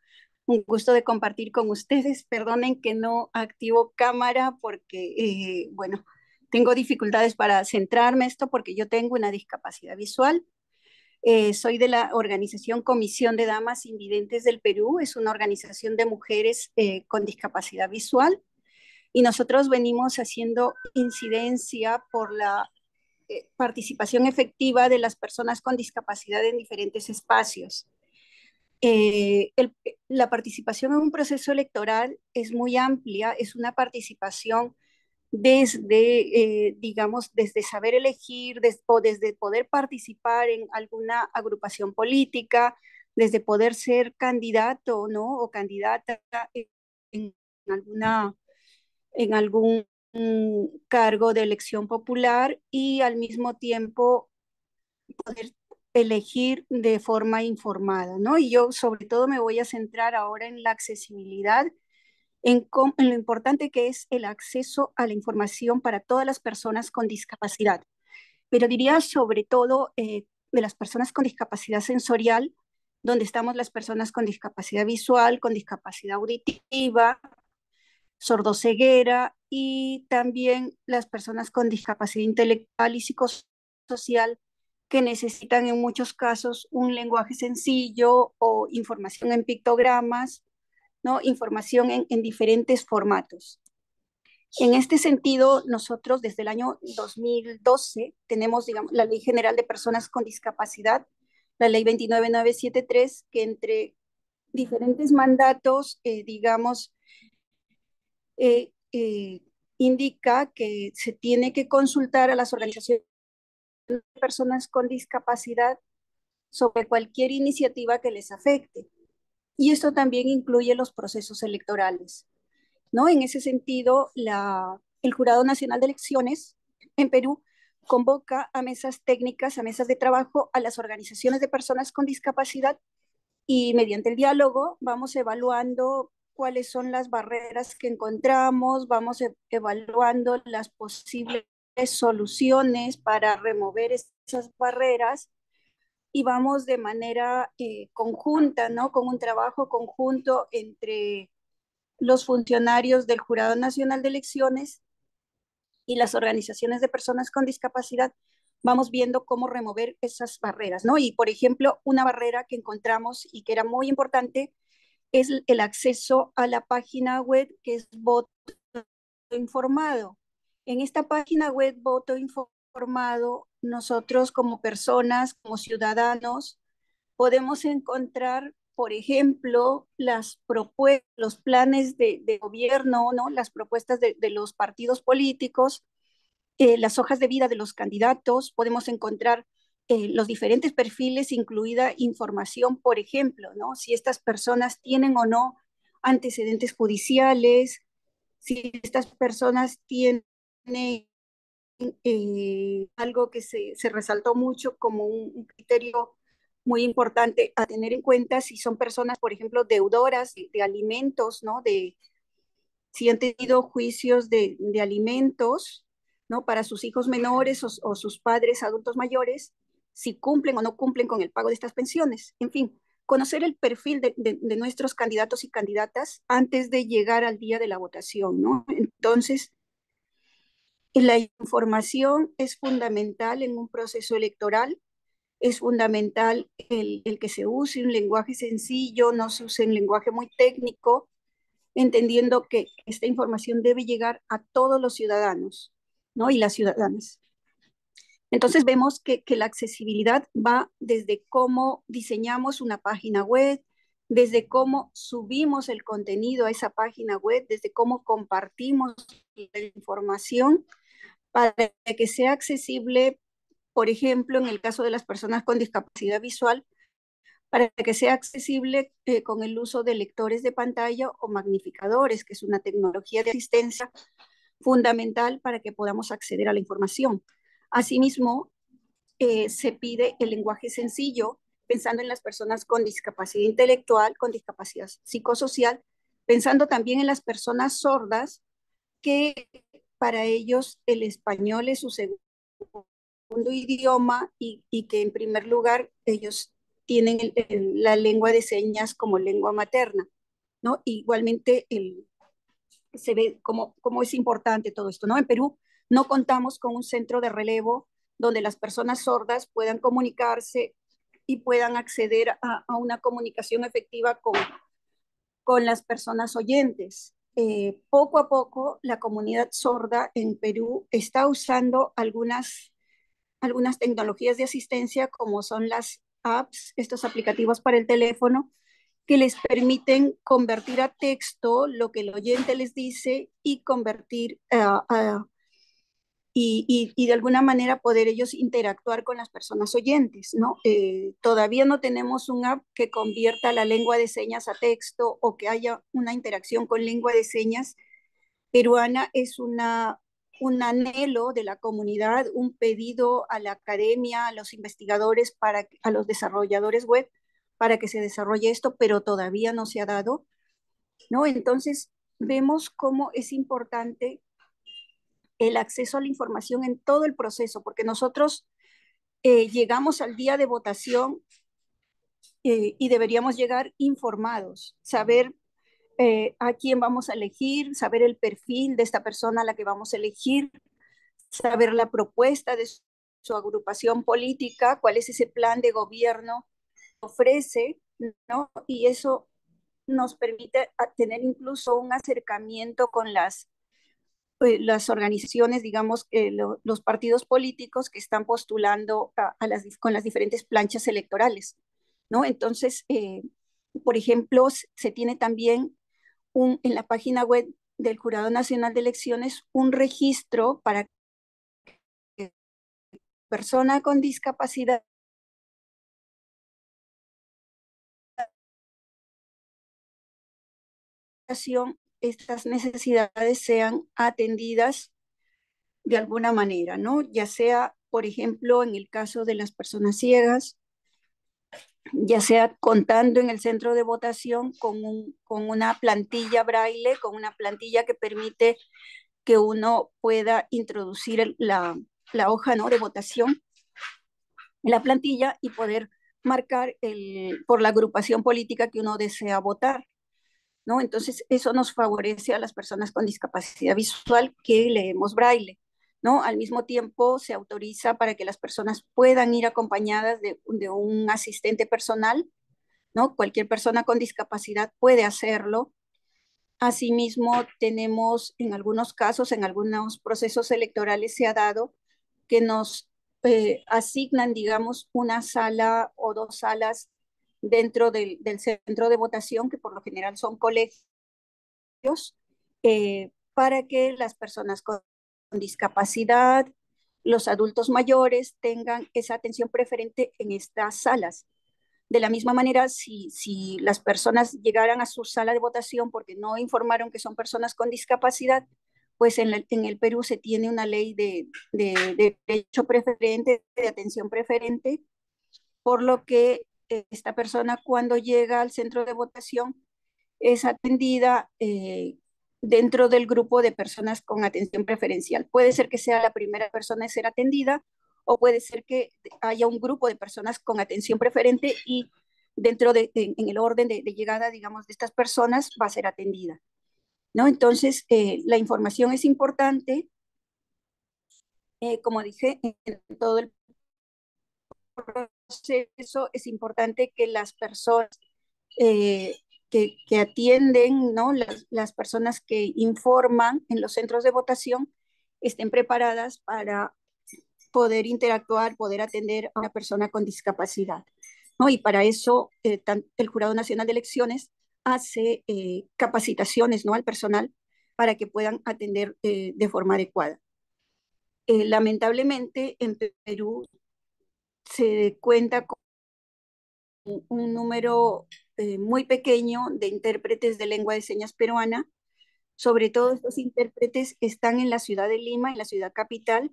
Un gusto de compartir con ustedes. Perdonen que no activo cámara porque, bueno, tengo dificultades para centrarme esto porque yo tengo una discapacidad visual. Soy de la organización Comisión de Damas Invidentes del Perú. Es una organización de mujeres con discapacidad visual. Y nosotros venimos haciendo incidencia por la participación efectiva de las personas con discapacidad en diferentes espacios. La participación en un proceso electoral es muy amplia, es una participación desde, digamos, desde saber elegir o desde poder participar en alguna agrupación política, desde poder ser candidato, ¿no? O candidata en alguna en algún cargo de elección popular y al mismo tiempo poder elegir de forma informada, ¿no? Y yo sobre todo me voy a centrar ahora en la accesibilidad, en lo importante que es el acceso a la información para todas las personas con discapacidad. Pero diría sobre todo de las personas con discapacidad sensorial, donde estamos las personas con discapacidad visual, con discapacidad auditiva, sordoceguera y también las personas con discapacidad intelectual y psicosocial que necesitan en muchos casos un lenguaje sencillo o información en pictogramas, ¿no? Información en diferentes formatos. En este sentido, nosotros desde el año 2012 tenemos, digamos, la Ley General de Personas con Discapacidad, la Ley 29973, que entre diferentes mandatos, digamos, eh, eh, indica que se tiene que consultar a las organizaciones de personas con discapacidad sobre cualquier iniciativa que les afecte. Y esto también incluye los procesos electorales, ¿no? En ese sentido, el Jurado Nacional de Elecciones en Perú convoca a mesas técnicas, a mesas de trabajo, a las organizaciones de personas con discapacidad y mediante el diálogo vamos evaluando cuáles son las barreras que encontramos, vamos evaluando las posibles soluciones para remover esas barreras y vamos de manera conjunta, ¿no? Con un trabajo conjunto entre los funcionarios del Jurado Nacional de Elecciones y las organizaciones de personas con discapacidad, vamos viendo cómo remover esas barreras, ¿no? Y, por ejemplo, una barrera que encontramos y que era muy importante es el acceso a la página web que es Voto Informado. En esta página web Voto Informado, nosotros como personas, como ciudadanos, podemos encontrar, por ejemplo, las propuestas, los planes de gobierno, ¿no? Las propuestas de los partidos políticos, las hojas de vida de los candidatos, podemos encontrar los diferentes perfiles, incluida información, por ejemplo, ¿no? Si estas personas tienen o no antecedentes judiciales, si estas personas tienen algo que se resaltó mucho como un criterio muy importante a tener en cuenta, si son personas, por ejemplo, deudoras de alimentos, ¿no? Si han tenido juicios de alimentos, ¿no? Para sus hijos menores o sus padres adultos mayores, si cumplen o no cumplen con el pago de estas pensiones. En fin, conocer el perfil de nuestros candidatos y candidatas antes de llegar al día de la votación, ¿no? Entonces, la información es fundamental en un proceso electoral, es fundamental el que se use un lenguaje sencillo, no se use un lenguaje muy técnico, entendiendo que esta información debe llegar a todos los ciudadanos, ¿no? Y las ciudadanas. Entonces vemos que la accesibilidad va desde cómo diseñamos una página web, desde cómo subimos el contenido a esa página web, desde cómo compartimos la información para que sea accesible, por ejemplo, en el caso de las personas con discapacidad visual, para que sea accesible con el uso de lectores de pantalla o magnificadores, que es una tecnología de asistencia fundamental para que podamos acceder a la información. Asimismo, se pide el lenguaje sencillo, pensando en las personas con discapacidad intelectual, con discapacidad psicosocial, pensando también en las personas sordas, que para ellos el español es su segundo idioma y que en primer lugar ellos tienen la lengua de señas como lengua materna, ¿no? Igualmente se ve cómo es importante todo esto, ¿no? En Perú no contamos con un centro de relevo donde las personas sordas puedan comunicarse y puedan acceder a una comunicación efectiva con las personas oyentes. Poco a poco la comunidad sorda en Perú está usando algunas tecnologías de asistencia como son las apps, estos aplicativos para el teléfono, que les permiten convertir a texto lo que el oyente les dice y convertir y de alguna manera poder ellos interactuar con las personas oyentes, ¿no? Todavía no tenemos un app que convierta la lengua de señas a texto o que haya una interacción con lengua de señas peruana. Es un anhelo de la comunidad, un pedido a la academia, a los investigadores, a los desarrolladores web, para que se desarrolle esto, pero todavía no se ha dado, ¿no? Entonces, vemos cómo es importante el acceso a la información en todo el proceso, porque nosotros llegamos al día de votación y deberíamos llegar informados, saber a quién vamos a elegir, saber el perfil de esta persona a la que vamos a elegir, saber la propuesta de su agrupación política, cuál es ese plan de gobierno que ofrece, ¿no? Y eso nos permite tener incluso un acercamiento con las organizaciones, digamos, los partidos políticos que están postulando con las diferentes planchas electorales, ¿no? Entonces, por ejemplo, se tiene también en la página web del Jurado Nacional de Elecciones un registro para que persona con discapacidad estas necesidades sean atendidas de alguna manera, ¿no? Ya sea, por ejemplo, en el caso de las personas ciegas, ya sea contando en el centro de votación con una plantilla braille, con una plantilla que permite que uno pueda introducir la hoja, ¿no?, de votación en la plantilla y poder marcar por la agrupación política que uno desea votar, ¿no? Entonces, eso nos favorece a las personas con discapacidad visual que leemos braille, ¿no? Al mismo tiempo, se autoriza para que las personas puedan ir acompañadas de un asistente personal, ¿no? Cualquier persona con discapacidad puede hacerlo. Asimismo, tenemos en algunos casos, en algunos procesos electorales se ha dado que nos asignan, digamos, una sala o dos salas dentro del centro de votación, que por lo general son colegios, para que las personas con discapacidad, los adultos mayores tengan esa atención preferente en estas salas. De la misma manera, si las personas llegaran a su sala de votación porque no informaron que son personas con discapacidad, pues en el Perú se tiene una ley de derecho preferente, de atención preferente, por lo que esta persona cuando llega al centro de votación es atendida dentro del grupo de personas con atención preferencial. Puede ser que sea la primera persona en ser atendida o puede ser que haya un grupo de personas con atención preferente y en el orden de llegada, digamos, de estas personas va a ser atendida, ¿no? Entonces, la información es importante, como dije, en todo el proceso es importante que las personas eh, que atienden, ¿no? Las personas que informan en los centros de votación estén preparadas para poder interactuar, poder atender a una persona con discapacidad, ¿no? Y para eso el Jurado Nacional de Elecciones hace capacitaciones, ¿no?, al personal para que puedan atender de forma adecuada. Lamentablemente en Perú se cuenta con un número muy pequeño de intérpretes de lengua de señas peruana. Sobre todo estos intérpretes están en la ciudad de Lima, en la ciudad capital,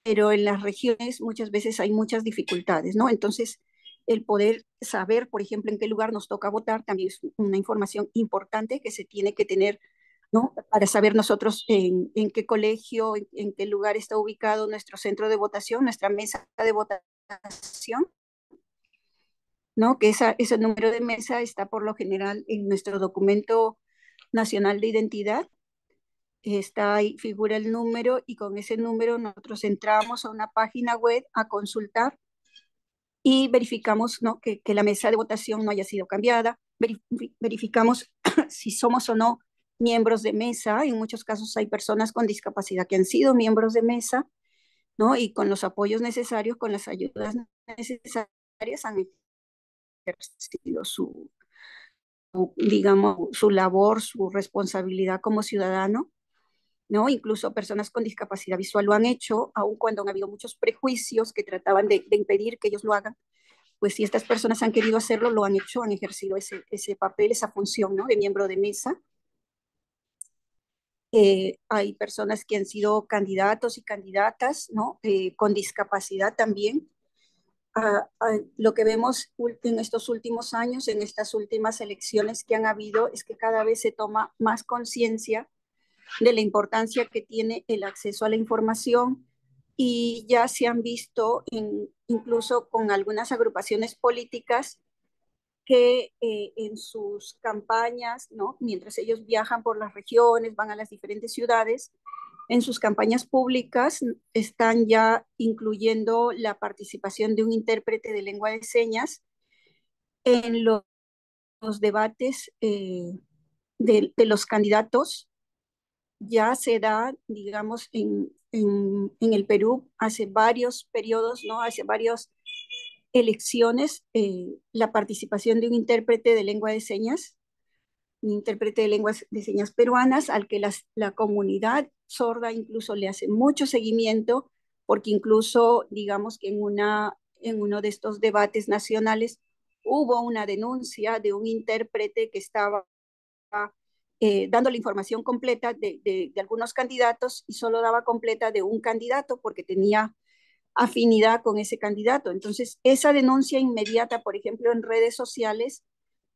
pero en las regiones muchas veces hay muchas dificultades, ¿no? Entonces, el poder saber, por ejemplo, en qué lugar nos toca votar también es una información importante que se tiene que tener, ¿no? Para saber nosotros en qué colegio, en qué lugar está ubicado nuestro centro de votación, nuestra mesa de votación, ¿no? Que ese número de mesa está por lo general en nuestro documento nacional de identidad. Está ahí, figura el número y con ese número nosotros entramos a una página web a consultar y verificamos, ¿no? que la mesa de votación no haya sido cambiada, verificamos si somos o no miembros de mesa. En muchos casos hay personas con discapacidad que han sido miembros de mesa, ¿no? Y con los apoyos necesarios, con las ayudas necesarias han ejercido digamos, su labor, su responsabilidad como ciudadano, ¿no? Incluso personas con discapacidad visual lo han hecho, aun cuando han habido muchos prejuicios que trataban de impedir que ellos lo hagan. Pues si estas personas han querido hacerlo, lo han hecho, han ejercido ese papel, esa función, ¿no? De miembro de mesa. Hay personas que han sido candidatos y candidatas, ¿no? Con discapacidad también. Lo que vemos en estos últimos años, en estas últimas elecciones que han habido, es que cada vez se toma más conciencia de la importancia que tiene el acceso a la información, y ya se han visto incluso con algunas agrupaciones políticas que en sus campañas, ¿no? Mientras ellos viajan por las regiones, van a las diferentes ciudades, en sus campañas públicas están ya incluyendo la participación de un intérprete de lengua de señas en los debates de los candidatos. Ya se da, digamos, en el Perú hace varios periodos, ¿no? Hace varias elecciones, la participación de un intérprete de lengua de señas, un intérprete de lenguas de señas peruanas, al que la comunidad sorda incluso le hace mucho seguimiento, porque incluso, digamos que en uno de estos debates nacionales hubo una denuncia de un intérprete que estaba dando la información completa de algunos candidatos y solo daba completa de un candidato porque tenía afinidad con ese candidato. Entonces, esa denuncia inmediata, por ejemplo, en redes sociales,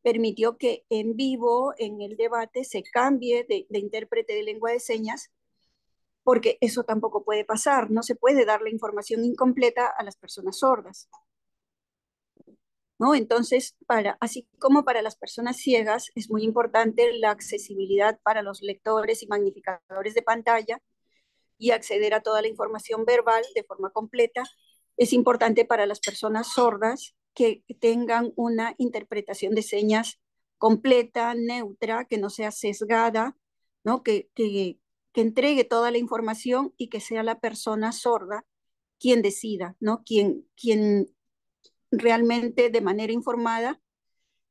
permitió que en vivo, en el debate, se cambie de intérprete de lengua de señas, porque eso tampoco puede pasar. No se puede dar la información incompleta a las personas sordas, ¿no? Entonces, así como para las personas ciegas, es muy importante la accesibilidad para los lectores y magnificadores de pantalla y acceder a toda la información verbal de forma completa. Es importante para las personas sordas que tengan una interpretación de señas completa, neutra, que no sea sesgada, ¿no? Que entregue toda la información y que sea la persona sorda quien decida, ¿no? Quien realmente de manera informada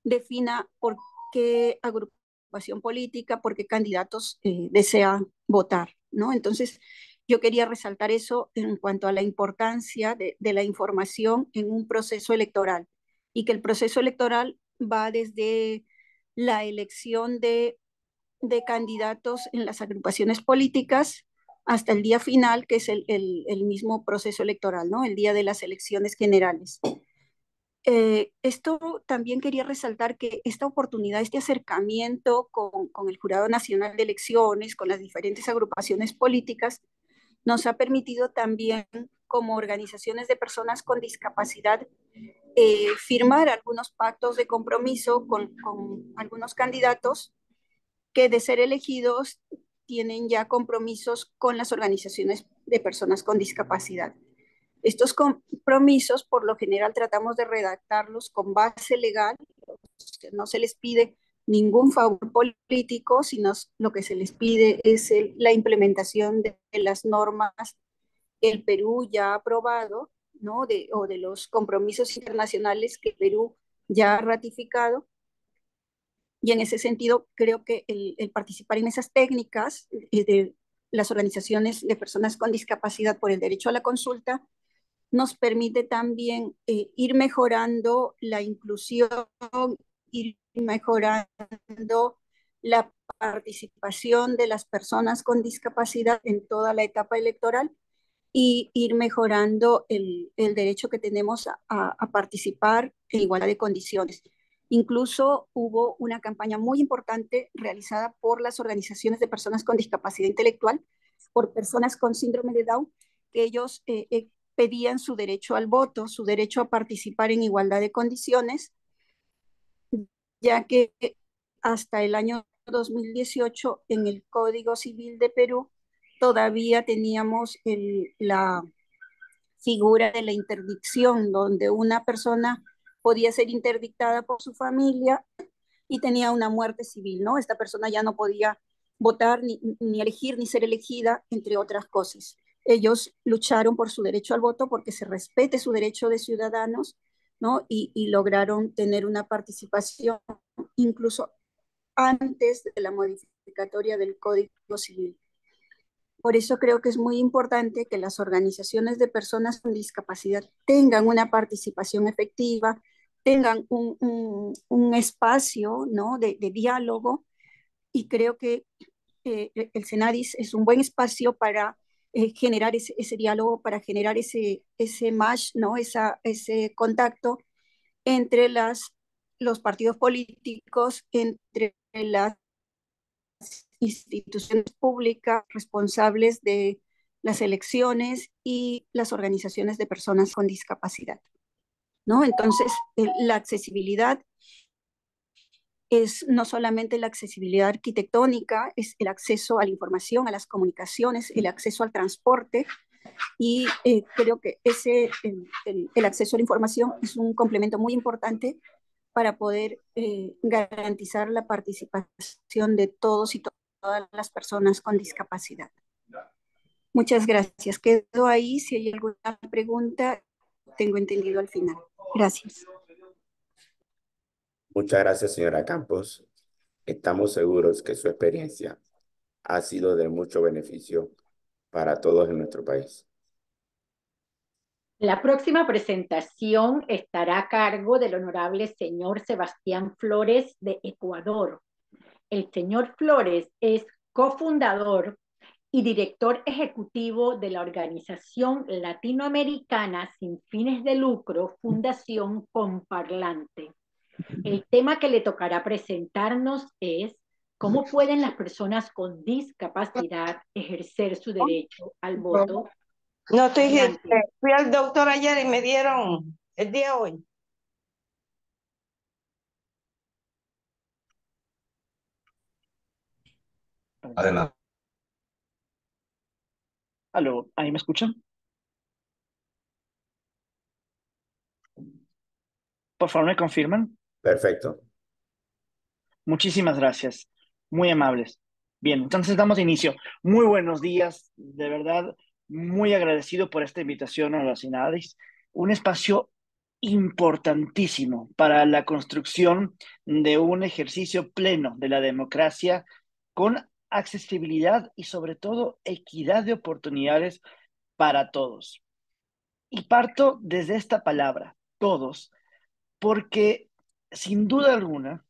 defina por qué agrupación política, por qué candidatos desea votar, ¿no? Entonces, yo quería resaltar eso en cuanto a la importancia de la información en un proceso electoral, y que el proceso electoral va desde la elección de candidatos en las agrupaciones políticas hasta el día final, que es el mismo proceso electoral, ¿no? El día de las elecciones generales. Esto también quería resaltar que esta oportunidad, este acercamiento con el Jurado Nacional de Elecciones, con las diferentes agrupaciones políticas, nos ha permitido también, como organizaciones de personas con discapacidad, firmar algunos pactos de compromiso con algunos candidatos que, de ser elegidos, tienen ya compromisos con las organizaciones de personas con discapacidad. Estos compromisos, por lo general, tratamos de redactarlos con base legal. No se les pide ningún favor político, sino lo que se les pide es la implementación de las normas que el Perú ya ha aprobado, ¿no? O de los compromisos internacionales que el Perú ya ha ratificado. Y en ese sentido, creo que el participar en esas técnicas de las organizaciones de personas con discapacidad por el derecho a la consulta nos permite también ir mejorando la inclusión, ir mejorando la participación de las personas con discapacidad en toda la etapa electoral y ir mejorando el derecho que tenemos a participar en igualdad de condiciones. Incluso hubo una campaña muy importante realizada por las organizaciones de personas con discapacidad intelectual, por personas con síndrome de Down, que ellos pedían su derecho al voto, su derecho a participar en igualdad de condiciones, ya que hasta el año 2018 en el Código Civil de Perú todavía teníamos la figura de la interdicción, donde una persona podía ser interdictada por su familia y tenía una muerte civil, ¿no? Esta persona ya no podía votar, ni elegir, ni ser elegida, entre otras cosas. Ellos lucharon por su derecho al voto porque se respete su derecho de ciudadanos, ¿no? Y lograron tener una participación incluso antes de la modificatoria del Código Civil. Por eso creo que es muy importante que las organizaciones de personas con discapacidad tengan una participación efectiva, tengan un espacio, ¿no?, de diálogo, y creo que el Senadis es un buen espacio para generar ese diálogo, para generar ese match, ¿no?, ese contacto entre los partidos políticos, entre las instituciones públicas responsables de las elecciones y las organizaciones de personas con discapacidad, ¿no? Entonces, la accesibilidad es no solamente la accesibilidad arquitectónica, es el acceso a la información, a las comunicaciones, el acceso al transporte, y creo que el acceso a la información es un complemento muy importante para poder garantizar la participación de todos y todas las personas con discapacidad. Muchas gracias. Quedo ahí. Si hay alguna pregunta, tengo entendido al final. Gracias. Muchas gracias, señora Campos. Estamos seguros que su experiencia ha sido de mucho beneficio para todos en nuestro país. La próxima presentación estará a cargo del honorable señor Sebastián Flores de Ecuador. El señor Flores es cofundador y director ejecutivo de la organización latinoamericana sin fines de lucro, Fundación Comparlante. El tema que le tocará presentarnos es cómo pueden las personas con discapacidad ejercer su derecho al voto. No estoy, Adelante. fui al doctor ayer y me dieron el día hoy. Adelante. Aló, ¿ahí me escuchan? Por favor, ¿me confirman? Perfecto. Muchísimas gracias. Muy amables. Bien, entonces damos inicio. Muy buenos días. De verdad, muy agradecido por esta invitación a los Sinadis. Un espacio importantísimo para la construcción de un ejercicio pleno de la democracia con accesibilidad y sobre todo equidad de oportunidades para todos. Y parto desde esta palabra, todos, porque sin duda alguna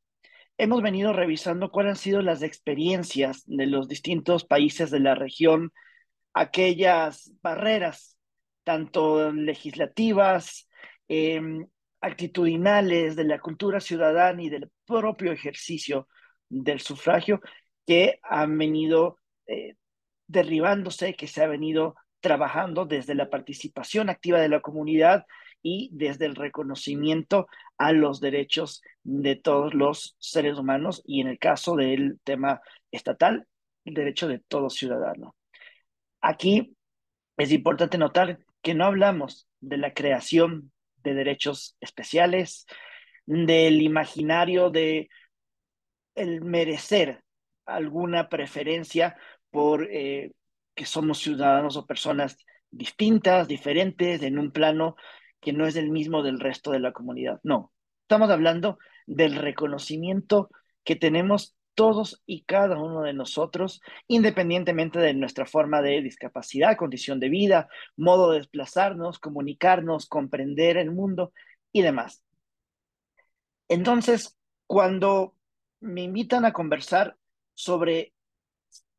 hemos venido revisando cuáles han sido las experiencias de los distintos países de la región, aquellas barreras, tanto legislativas, eh, actitudinales, de la cultura ciudadana y del propio ejercicio del sufragio, que han venido derribándose, que se ha venido trabajando desde la participación activa de la comunidad y desde el reconocimiento a los derechos de todos los seres humanos y en el caso del tema estatal, el derecho de todo ciudadano. Aquí es importante notar que no hablamos de la creación de derechos especiales, del imaginario de el merecer alguna preferencia por que somos ciudadanos o personas distintas, diferentes, en un plano que no es el mismo del resto de la comunidad. No, estamos hablando del reconocimiento que tenemos todos y cada uno de nosotros, independientemente de nuestra forma de discapacidad, condición de vida, modo de desplazarnos, comunicarnos, comprender el mundo y demás. Entonces, cuando me invitan a conversar sobre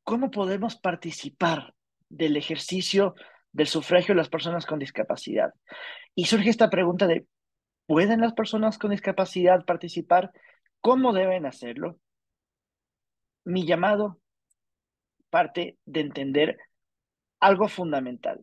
cómo podemos participar del ejercicio del sufragio de las personas con discapacidad, y surge esta pregunta de, ¿pueden las personas con discapacidad participar? ¿Cómo deben hacerlo? Mi llamado parte de entender algo fundamental.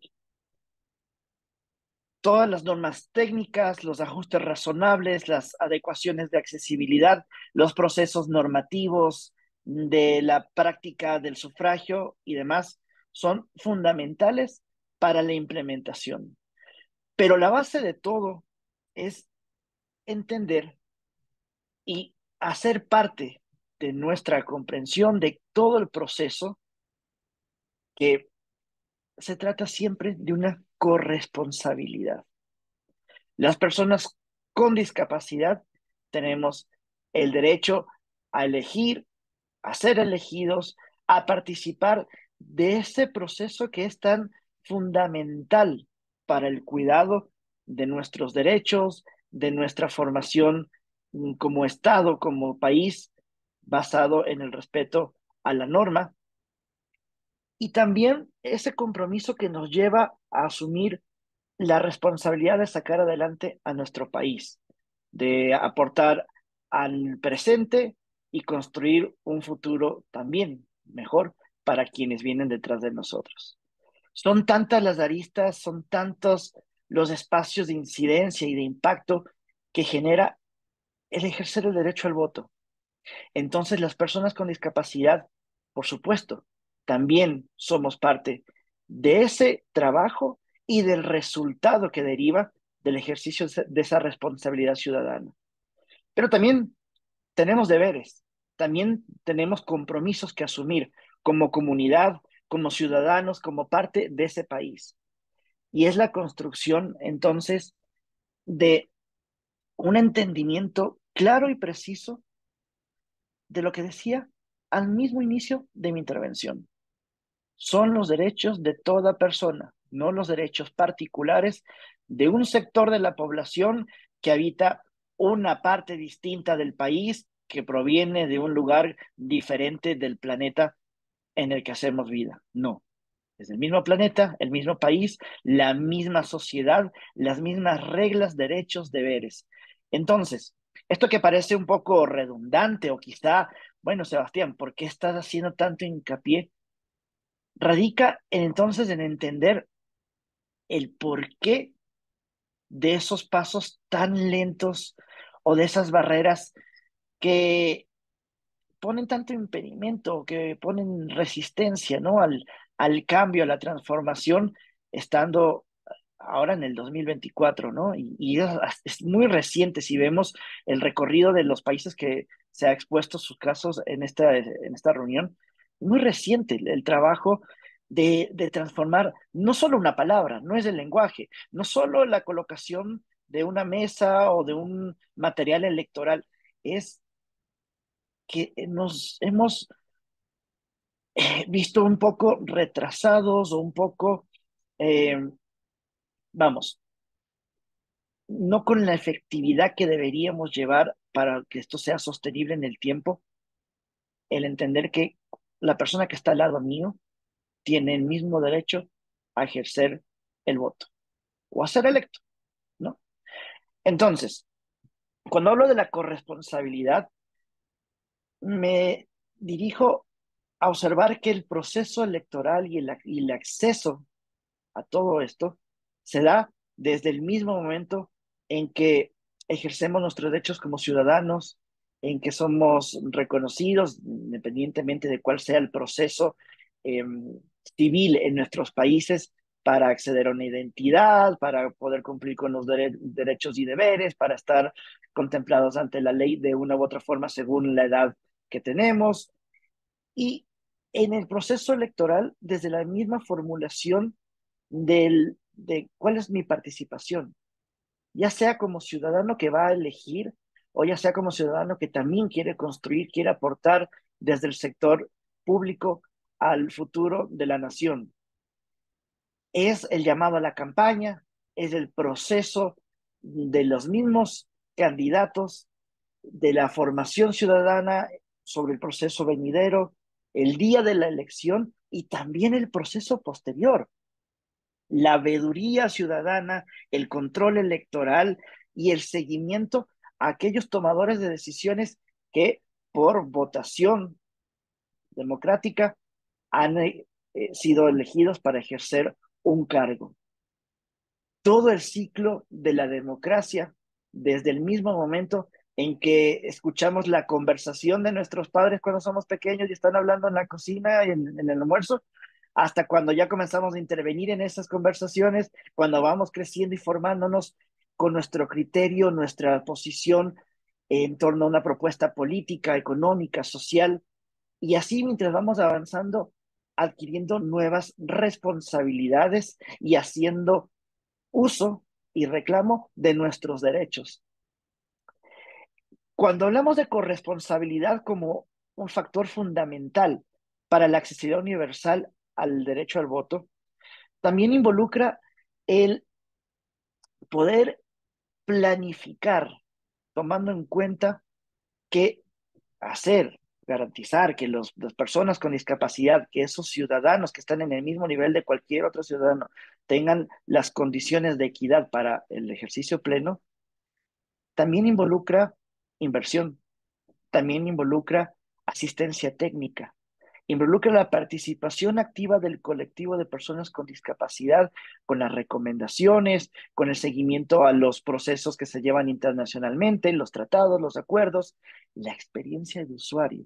Todas las normas técnicas, los ajustes razonables, las adecuaciones de accesibilidad, los procesos normativos de la práctica del sufragio y demás son fundamentales para la implementación. Pero la base de todo es entender y hacer parte de nuestra comprensión de todo el proceso, que se trata siempre de una corresponsabilidad. Las personas con discapacidad tenemos el derecho a elegir, a ser elegidos, a participar de ese proceso que es tan fundamental para el cuidado de nuestros derechos, de nuestra formación como Estado, como país, basado en el respeto a la norma, y también ese compromiso que nos lleva a asumir la responsabilidad de sacar adelante a nuestro país, de aportar al presente y construir un futuro también mejor para quienes vienen detrás de nosotros. Son tantas las aristas, son tantos los espacios de incidencia y de impacto que genera el ejercer el derecho al voto. Entonces, las personas con discapacidad, por supuesto, también somos parte de ese trabajo y del resultado que deriva del ejercicio de esa responsabilidad ciudadana. Pero también tenemos deberes, también tenemos compromisos que asumir como comunidad, como ciudadanos, como parte de ese país. Y es la construcción, entonces, de un entendimiento claro y preciso de lo que decía al mismo inicio de mi intervención. Son los derechos de toda persona, no los derechos particulares de un sector de la población que habita una parte distinta del país, que proviene de un lugar diferente del planeta en el que hacemos vida. No, es el mismo planeta, el mismo país, la misma sociedad, las mismas reglas, derechos, deberes. Entonces, esto que parece un poco redundante o quizá, bueno, Sebastián, ¿por qué estás haciendo tanto hincapié? Radica entonces en entender el porqué de esos pasos tan lentos o de esas barreras que ponen tanto impedimento, que ponen resistencia, ¿no? Al cambio, a la transformación, estando ahora en el 2024, ¿no? Y es muy reciente si vemos el recorrido de los países que se ha expuesto sus casos en esta reunión, muy reciente el trabajo de transformar no solo una palabra, no es el lenguaje, no solo la colocación de una mesa o de un material electoral, es que nos hemos visto un poco retrasados o un poco, eh, vamos, no con la efectividad que deberíamos llevar para que esto sea sostenible en el tiempo, el entender que la persona que está al lado mío tiene el mismo derecho a ejercer el voto o a ser electo, ¿no? Entonces, cuando hablo de la corresponsabilidad, me dirijo a observar que el proceso electoral y el acceso a todo esto se da desde el mismo momento en que ejercemos nuestros derechos como ciudadanos, en que somos reconocidos, independientemente de cuál sea el proceso eh, civil en nuestros países, para acceder a una identidad, para poder cumplir con los derechos y deberes, para estar contemplados ante la ley de una u otra forma según la edad que tenemos. Y en el proceso electoral, desde la misma formulación de cuál es mi participación, ya sea como ciudadano que va a elegir o ya sea como ciudadano que también quiere construir, quiere aportar desde el sector público al futuro de la nación. Es el llamado a la campaña, es el proceso de los mismos candidatos, de la formación ciudadana sobre el proceso venidero, el día de la elección y también el proceso posterior. La veeduría ciudadana, el control electoral y el seguimiento a aquellos tomadores de decisiones que por votación democrática han sido elegidos para ejercer un cargo. Todo el ciclo de la democracia, desde el mismo momento en que escuchamos la conversación de nuestros padres cuando somos pequeños y están hablando en la cocina, en el almuerzo, hasta cuando ya comenzamos a intervenir en esas conversaciones, cuando vamos creciendo y formándonos con nuestro criterio, nuestra posición en torno a una propuesta política, económica, social, y así mientras vamos avanzando, adquiriendo nuevas responsabilidades y haciendo uso y reclamo de nuestros derechos. Cuando hablamos de corresponsabilidad como un factor fundamental para la accesibilidad universal al derecho al voto, también involucra el poder planificar, tomando en cuenta que garantizar que las personas con discapacidad, que esos ciudadanos que están en el mismo nivel de cualquier otro ciudadano, tengan las condiciones de equidad para el ejercicio pleno, también involucra inversión, también involucra asistencia técnica, involucra la participación activa del colectivo de personas con discapacidad, con las recomendaciones, con el seguimiento a los procesos que se llevan internacionalmente, los tratados, los acuerdos, la experiencia de usuario.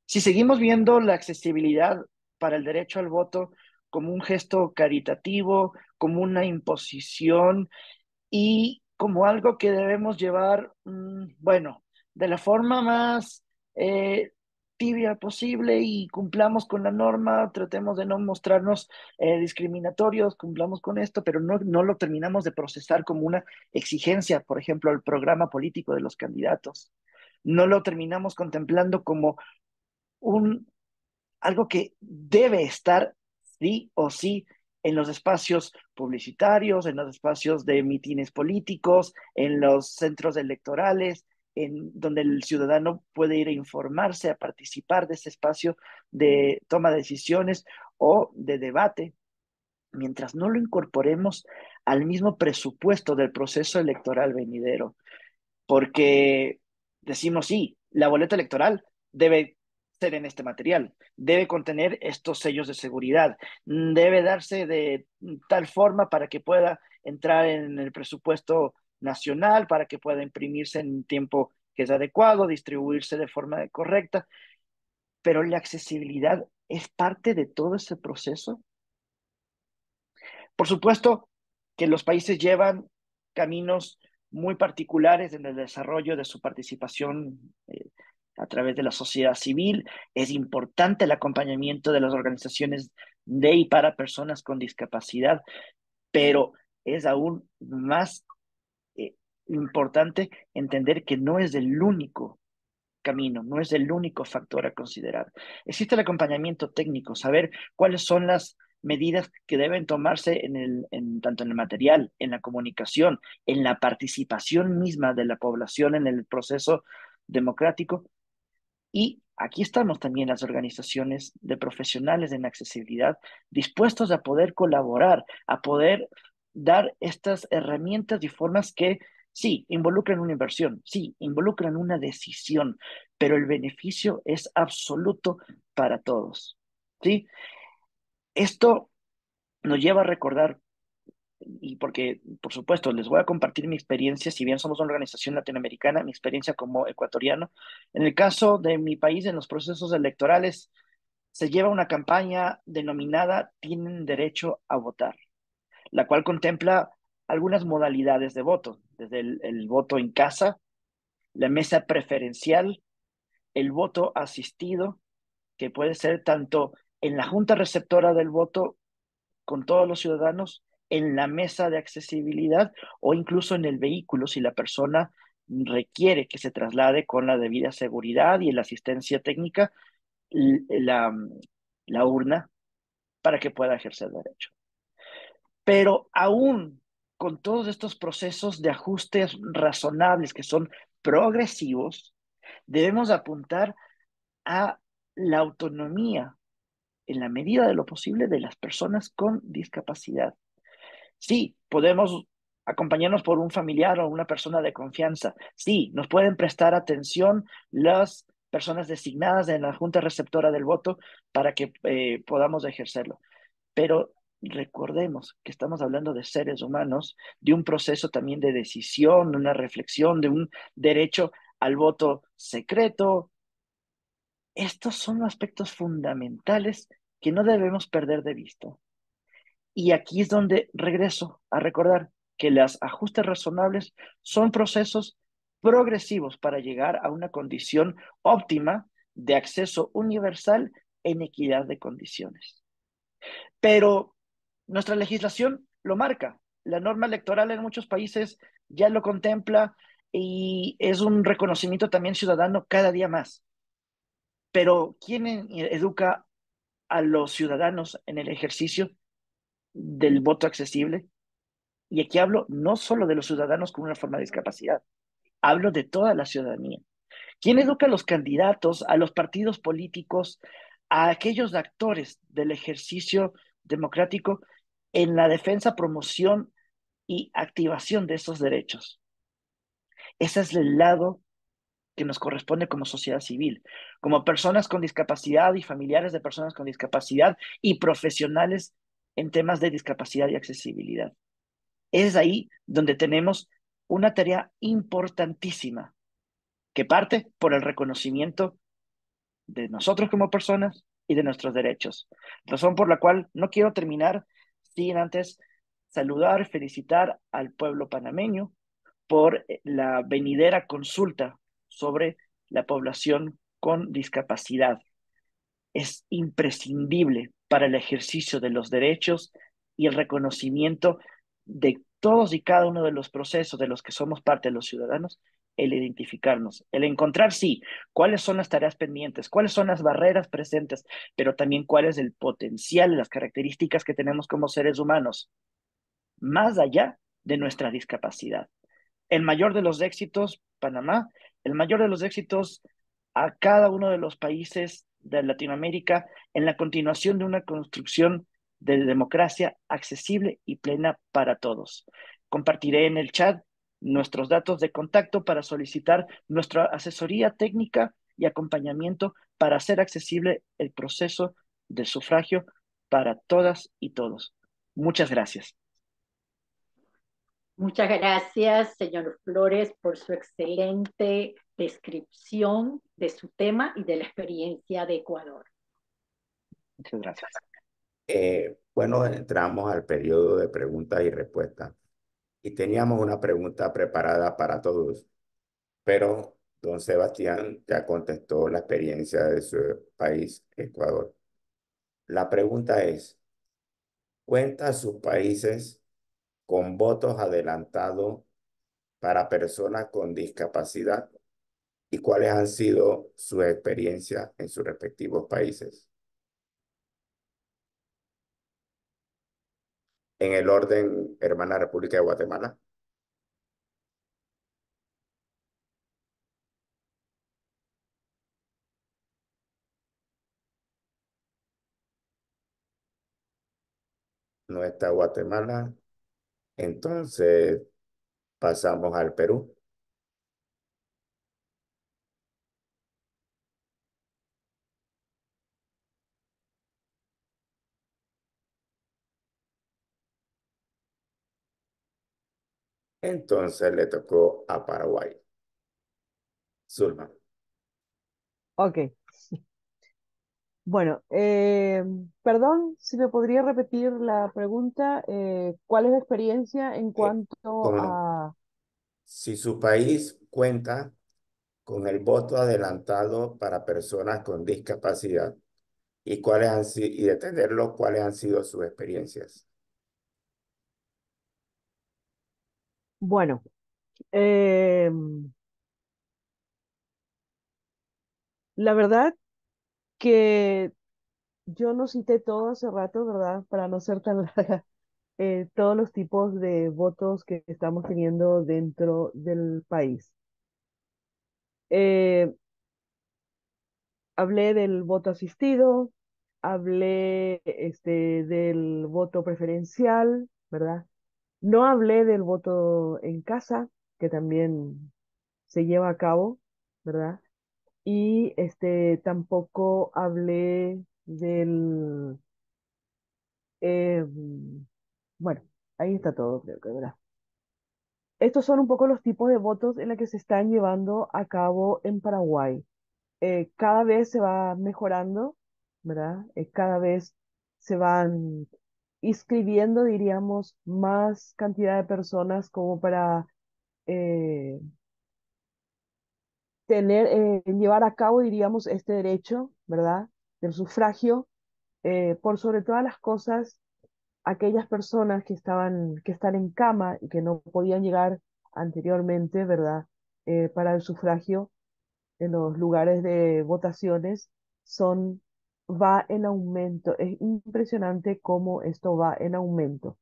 Si seguimos viendo la accesibilidad para el derecho al voto como un gesto caritativo, como una imposición y como algo que debemos llevar, bueno, de la forma más tibia posible y cumplamos con la norma, tratemos de no mostrarnos discriminatorios, cumplamos con esto, pero no lo terminamos de procesar como una exigencia, por ejemplo, al programa político de los candidatos. No lo terminamos contemplando como algo que debe estar sí o sí en los espacios publicitarios, en los espacios de mítines políticos, en los centros electorales, en donde el ciudadano puede ir a informarse, a participar de ese espacio de toma de decisiones o de debate, mientras no lo incorporemos al mismo presupuesto del proceso electoral venidero, porque decimos, sí, la boleta electoral debe ser en este material, debe contener estos sellos de seguridad, debe darse de tal forma para que pueda entrar en el presupuesto nacional, para que pueda imprimirse en un tiempo que es adecuado, distribuirse de forma correcta, pero la accesibilidad es parte de todo ese proceso. Por supuesto que los países llevan caminos muy particulares en el desarrollo de su participación a través de la sociedad civil. Es importante el acompañamiento de las organizaciones de y para personas con discapacidad, pero es aún más importante entender que no es el único camino, no es el único factor a considerar. Existe el acompañamiento técnico, saber cuáles son las medidas que deben tomarse tanto en el material, en la comunicación, en la participación misma de la población en el proceso democrático. Y aquí estamos también las organizaciones de profesionales en accesibilidad dispuestos a poder colaborar, a poder dar estas herramientas y formas que sí, involucran una inversión, sí, involucran una decisión, pero el beneficio es absoluto para todos. ¿Sí? Esto nos lleva a recordar, y porque, por supuesto, les voy a compartir mi experiencia, si bien somos una organización latinoamericana, mi experiencia como ecuatoriano. En el caso de mi país, en los procesos electorales, se lleva una campaña denominada Tienen derecho a votar, la cual contempla algunas modalidades de voto, desde el voto en casa, la mesa preferencial, el voto asistido, que puede ser tanto en la junta receptora del voto con todos los ciudadanos, en la mesa de accesibilidad o incluso en el vehículo si la persona requiere que se traslade con la debida seguridad y la asistencia técnica la, la urna para que pueda ejercer derecho. Pero aún con todos estos procesos de ajustes razonables que son progresivos, debemos apuntar a la autonomía en la medida de lo posible de las personas con discapacidad. Sí, podemos acompañarnos por un familiar o una persona de confianza. Sí, nos pueden prestar atención las personas designadas en la Junta Receptora del Voto para que podamos ejercerlo. Pero recordemos que estamos hablando de seres humanos, de un proceso también de decisión, de una reflexión, de un derecho al voto secreto. Estos son aspectos fundamentales que no debemos perder de vista. Y aquí es donde regreso a recordar que los ajustes razonables son procesos progresivos para llegar a una condición óptima de acceso universal en equidad de condiciones. Pero nuestra legislación lo marca. La norma electoral en muchos países ya lo contempla y es un reconocimiento también ciudadano cada día más. Pero ¿quién educa a los ciudadanos en el ejercicio del voto accesible? Y aquí hablo no solo de los ciudadanos con una forma de discapacidad, hablo de toda la ciudadanía. ¿Quién educa a los candidatos, a los partidos políticos, a aquellos actores del ejercicio democrático en la defensa, promoción y activación de esos derechos? Ese es el lado que nos corresponde como sociedad civil, como personas con discapacidad y familiares de personas con discapacidad y profesionales en temas de discapacidad y accesibilidad. Es ahí donde tenemos una tarea importantísima que parte por el reconocimiento de nosotros como personas y de nuestros derechos. Razón por la cual no quiero terminar sin antes saludar, felicitar al pueblo panameño por la venidera consulta sobre la población con discapacidad. Es imprescindible para el ejercicio de los derechos y el reconocimiento de todos y cada uno de los procesos de los que somos parte de los ciudadanos, el identificarnos, el encontrar, sí, cuáles son las tareas pendientes, cuáles son las barreras presentes, pero también cuál es el potencial, las características que tenemos como seres humanos, más allá de nuestra discapacidad. El mayor de los éxitos, Panamá, el mayor de los éxitos a cada uno de los países de Latinoamérica en la continuación de una construcción de democracia accesible y plena para todos. Compartiré en el chat nuestros datos de contacto para solicitar nuestra asesoría técnica y acompañamiento para hacer accesible el proceso del sufragio para todas y todos. Muchas gracias. Muchas gracias, señor Flores, por su excelente descripción de su tema y de la experiencia de Ecuador. Muchas gracias. Bueno, entramos al periodo de preguntas y respuestas y teníamos una pregunta preparada para todos, pero don Sebastián ya contestó la experiencia de su país, Ecuador. La pregunta es, ¿cuenta sus países con votos adelantados para personas con discapacidad y cuáles han sido sus experiencias en sus respectivos países? En el orden, hermana República de Guatemala. No está Guatemala. Entonces pasamos al Perú. Entonces le tocó a Paraguay. Zulma. Ok. Bueno, perdón, si me podría repetir la pregunta, ¿cuál es la experiencia en cuanto ¿Cómo no? a... Si su país cuenta con el voto adelantado para personas con discapacidad y cuáles han sido, y de tenerlo, cuáles han sido sus experiencias. Bueno, eh, La verdad que yo no cité todo hace rato, ¿verdad? Para no ser tan larga, todos los tipos de votos que estamos teniendo dentro del país. Eh, Hablé del voto asistido, hablé del voto preferencial, ¿verdad? No hablé del voto en casa, que también se lleva a cabo, ¿verdad? Y tampoco hablé del, eh, bueno, ahí está todo, creo que, ¿verdad? Estos son un poco los tipos de votos en los que se están llevando a cabo en Paraguay. Cada vez se va mejorando, ¿verdad? Cada vez se van inscribiendo, diríamos, más cantidad de personas como para eh, llevar a cabo, diríamos, este derecho, ¿verdad? Del sufragio, por sobre todas las cosas, aquellas personas que están en cama y que no podían llegar anteriormente, ¿verdad? Para el sufragio en los lugares de votaciones son, va en aumento. Es impresionante cómo esto va en aumento.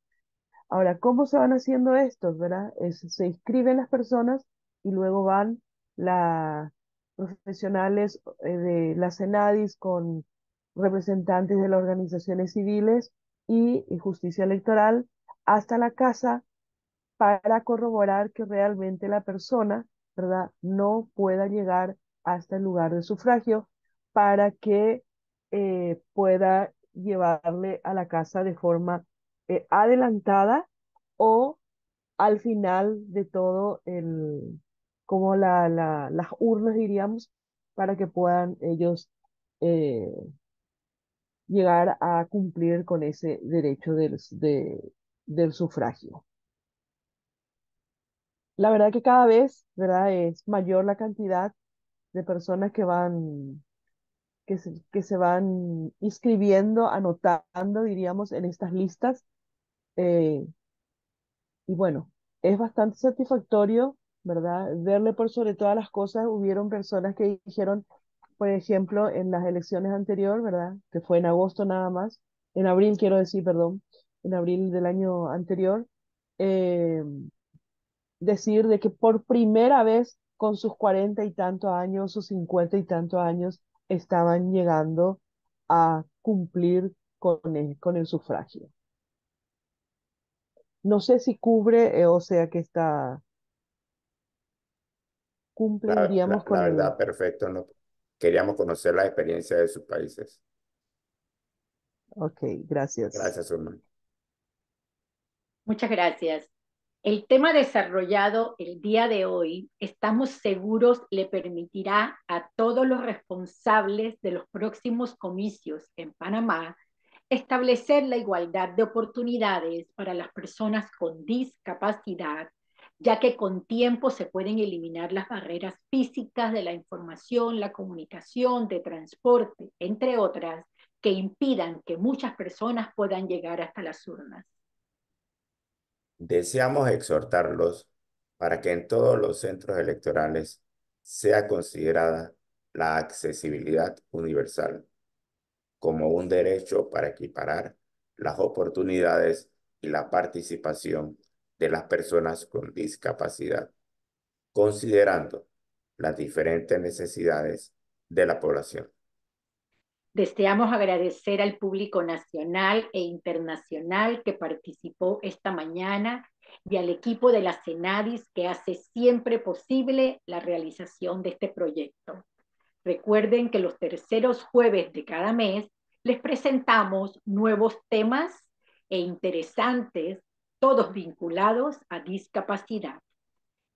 Ahora, ¿cómo se van haciendo estos, verdad? Se inscriben las personas y luego van las profesionales de la CENADIS con representantes de las organizaciones civiles y justicia electoral hasta la casa para corroborar que realmente la persona, ¿verdad?, no pueda llegar hasta el lugar de sufragio para que pueda llevarle a la casa de forma adelantada o al final de todo como las urnas, diríamos, para que puedan ellos eh, llegar a cumplir con ese derecho del sufragio. La verdad que cada vez, ¿verdad? Es mayor la cantidad de personas que se van inscribiendo, anotando, diríamos, en estas listas. eh, y bueno, es bastante satisfactorio, ¿verdad? Verle por sobre todas las cosas. Hubieron personas que dijeron, por ejemplo, en las elecciones anteriores, ¿verdad? Que fue en agosto nada más, en abril quiero decir, perdón, en abril del año anterior. eh, Decir de que por primera vez con sus 40 y tantos años, sus 50 y tantos años, estaban llegando a cumplir con el sufragio. No sé si cubre, o sea que cumple, diríamos, La con el... verdad, perfecto. No, queríamos conocer la experiencia de sus países. Ok, gracias. Gracias, hermano. Muchas gracias. El tema desarrollado el día de hoy, estamos seguros, le permitirá a todos los responsables de los próximos comicios en Panamá establecer la igualdad de oportunidades para las personas con discapacidad, ya que con tiempo se pueden eliminar las barreras físicas de la información, la comunicación, de transporte, entre otras, que impidan que muchas personas puedan llegar hasta las urnas. Deseamos exhortarlos para que en todos los centros electorales sea considerada la accesibilidad universal como un derecho para equiparar las oportunidades y la participación de las personas con discapacidad, considerando las diferentes necesidades de la población. Deseamos agradecer al público nacional e internacional que participó esta mañana y al equipo de la CENADIS que hace siempre posible la realización de este proyecto. Recuerden que los terceros jueves de cada mes les presentamos nuevos temas e interesantes, todos vinculados a discapacidad.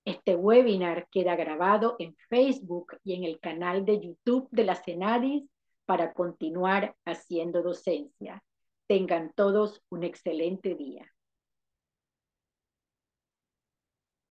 Este webinar queda grabado en Facebook y en el canal de YouTube de la CENADIS para continuar haciendo docencia. Tengan todos un excelente día.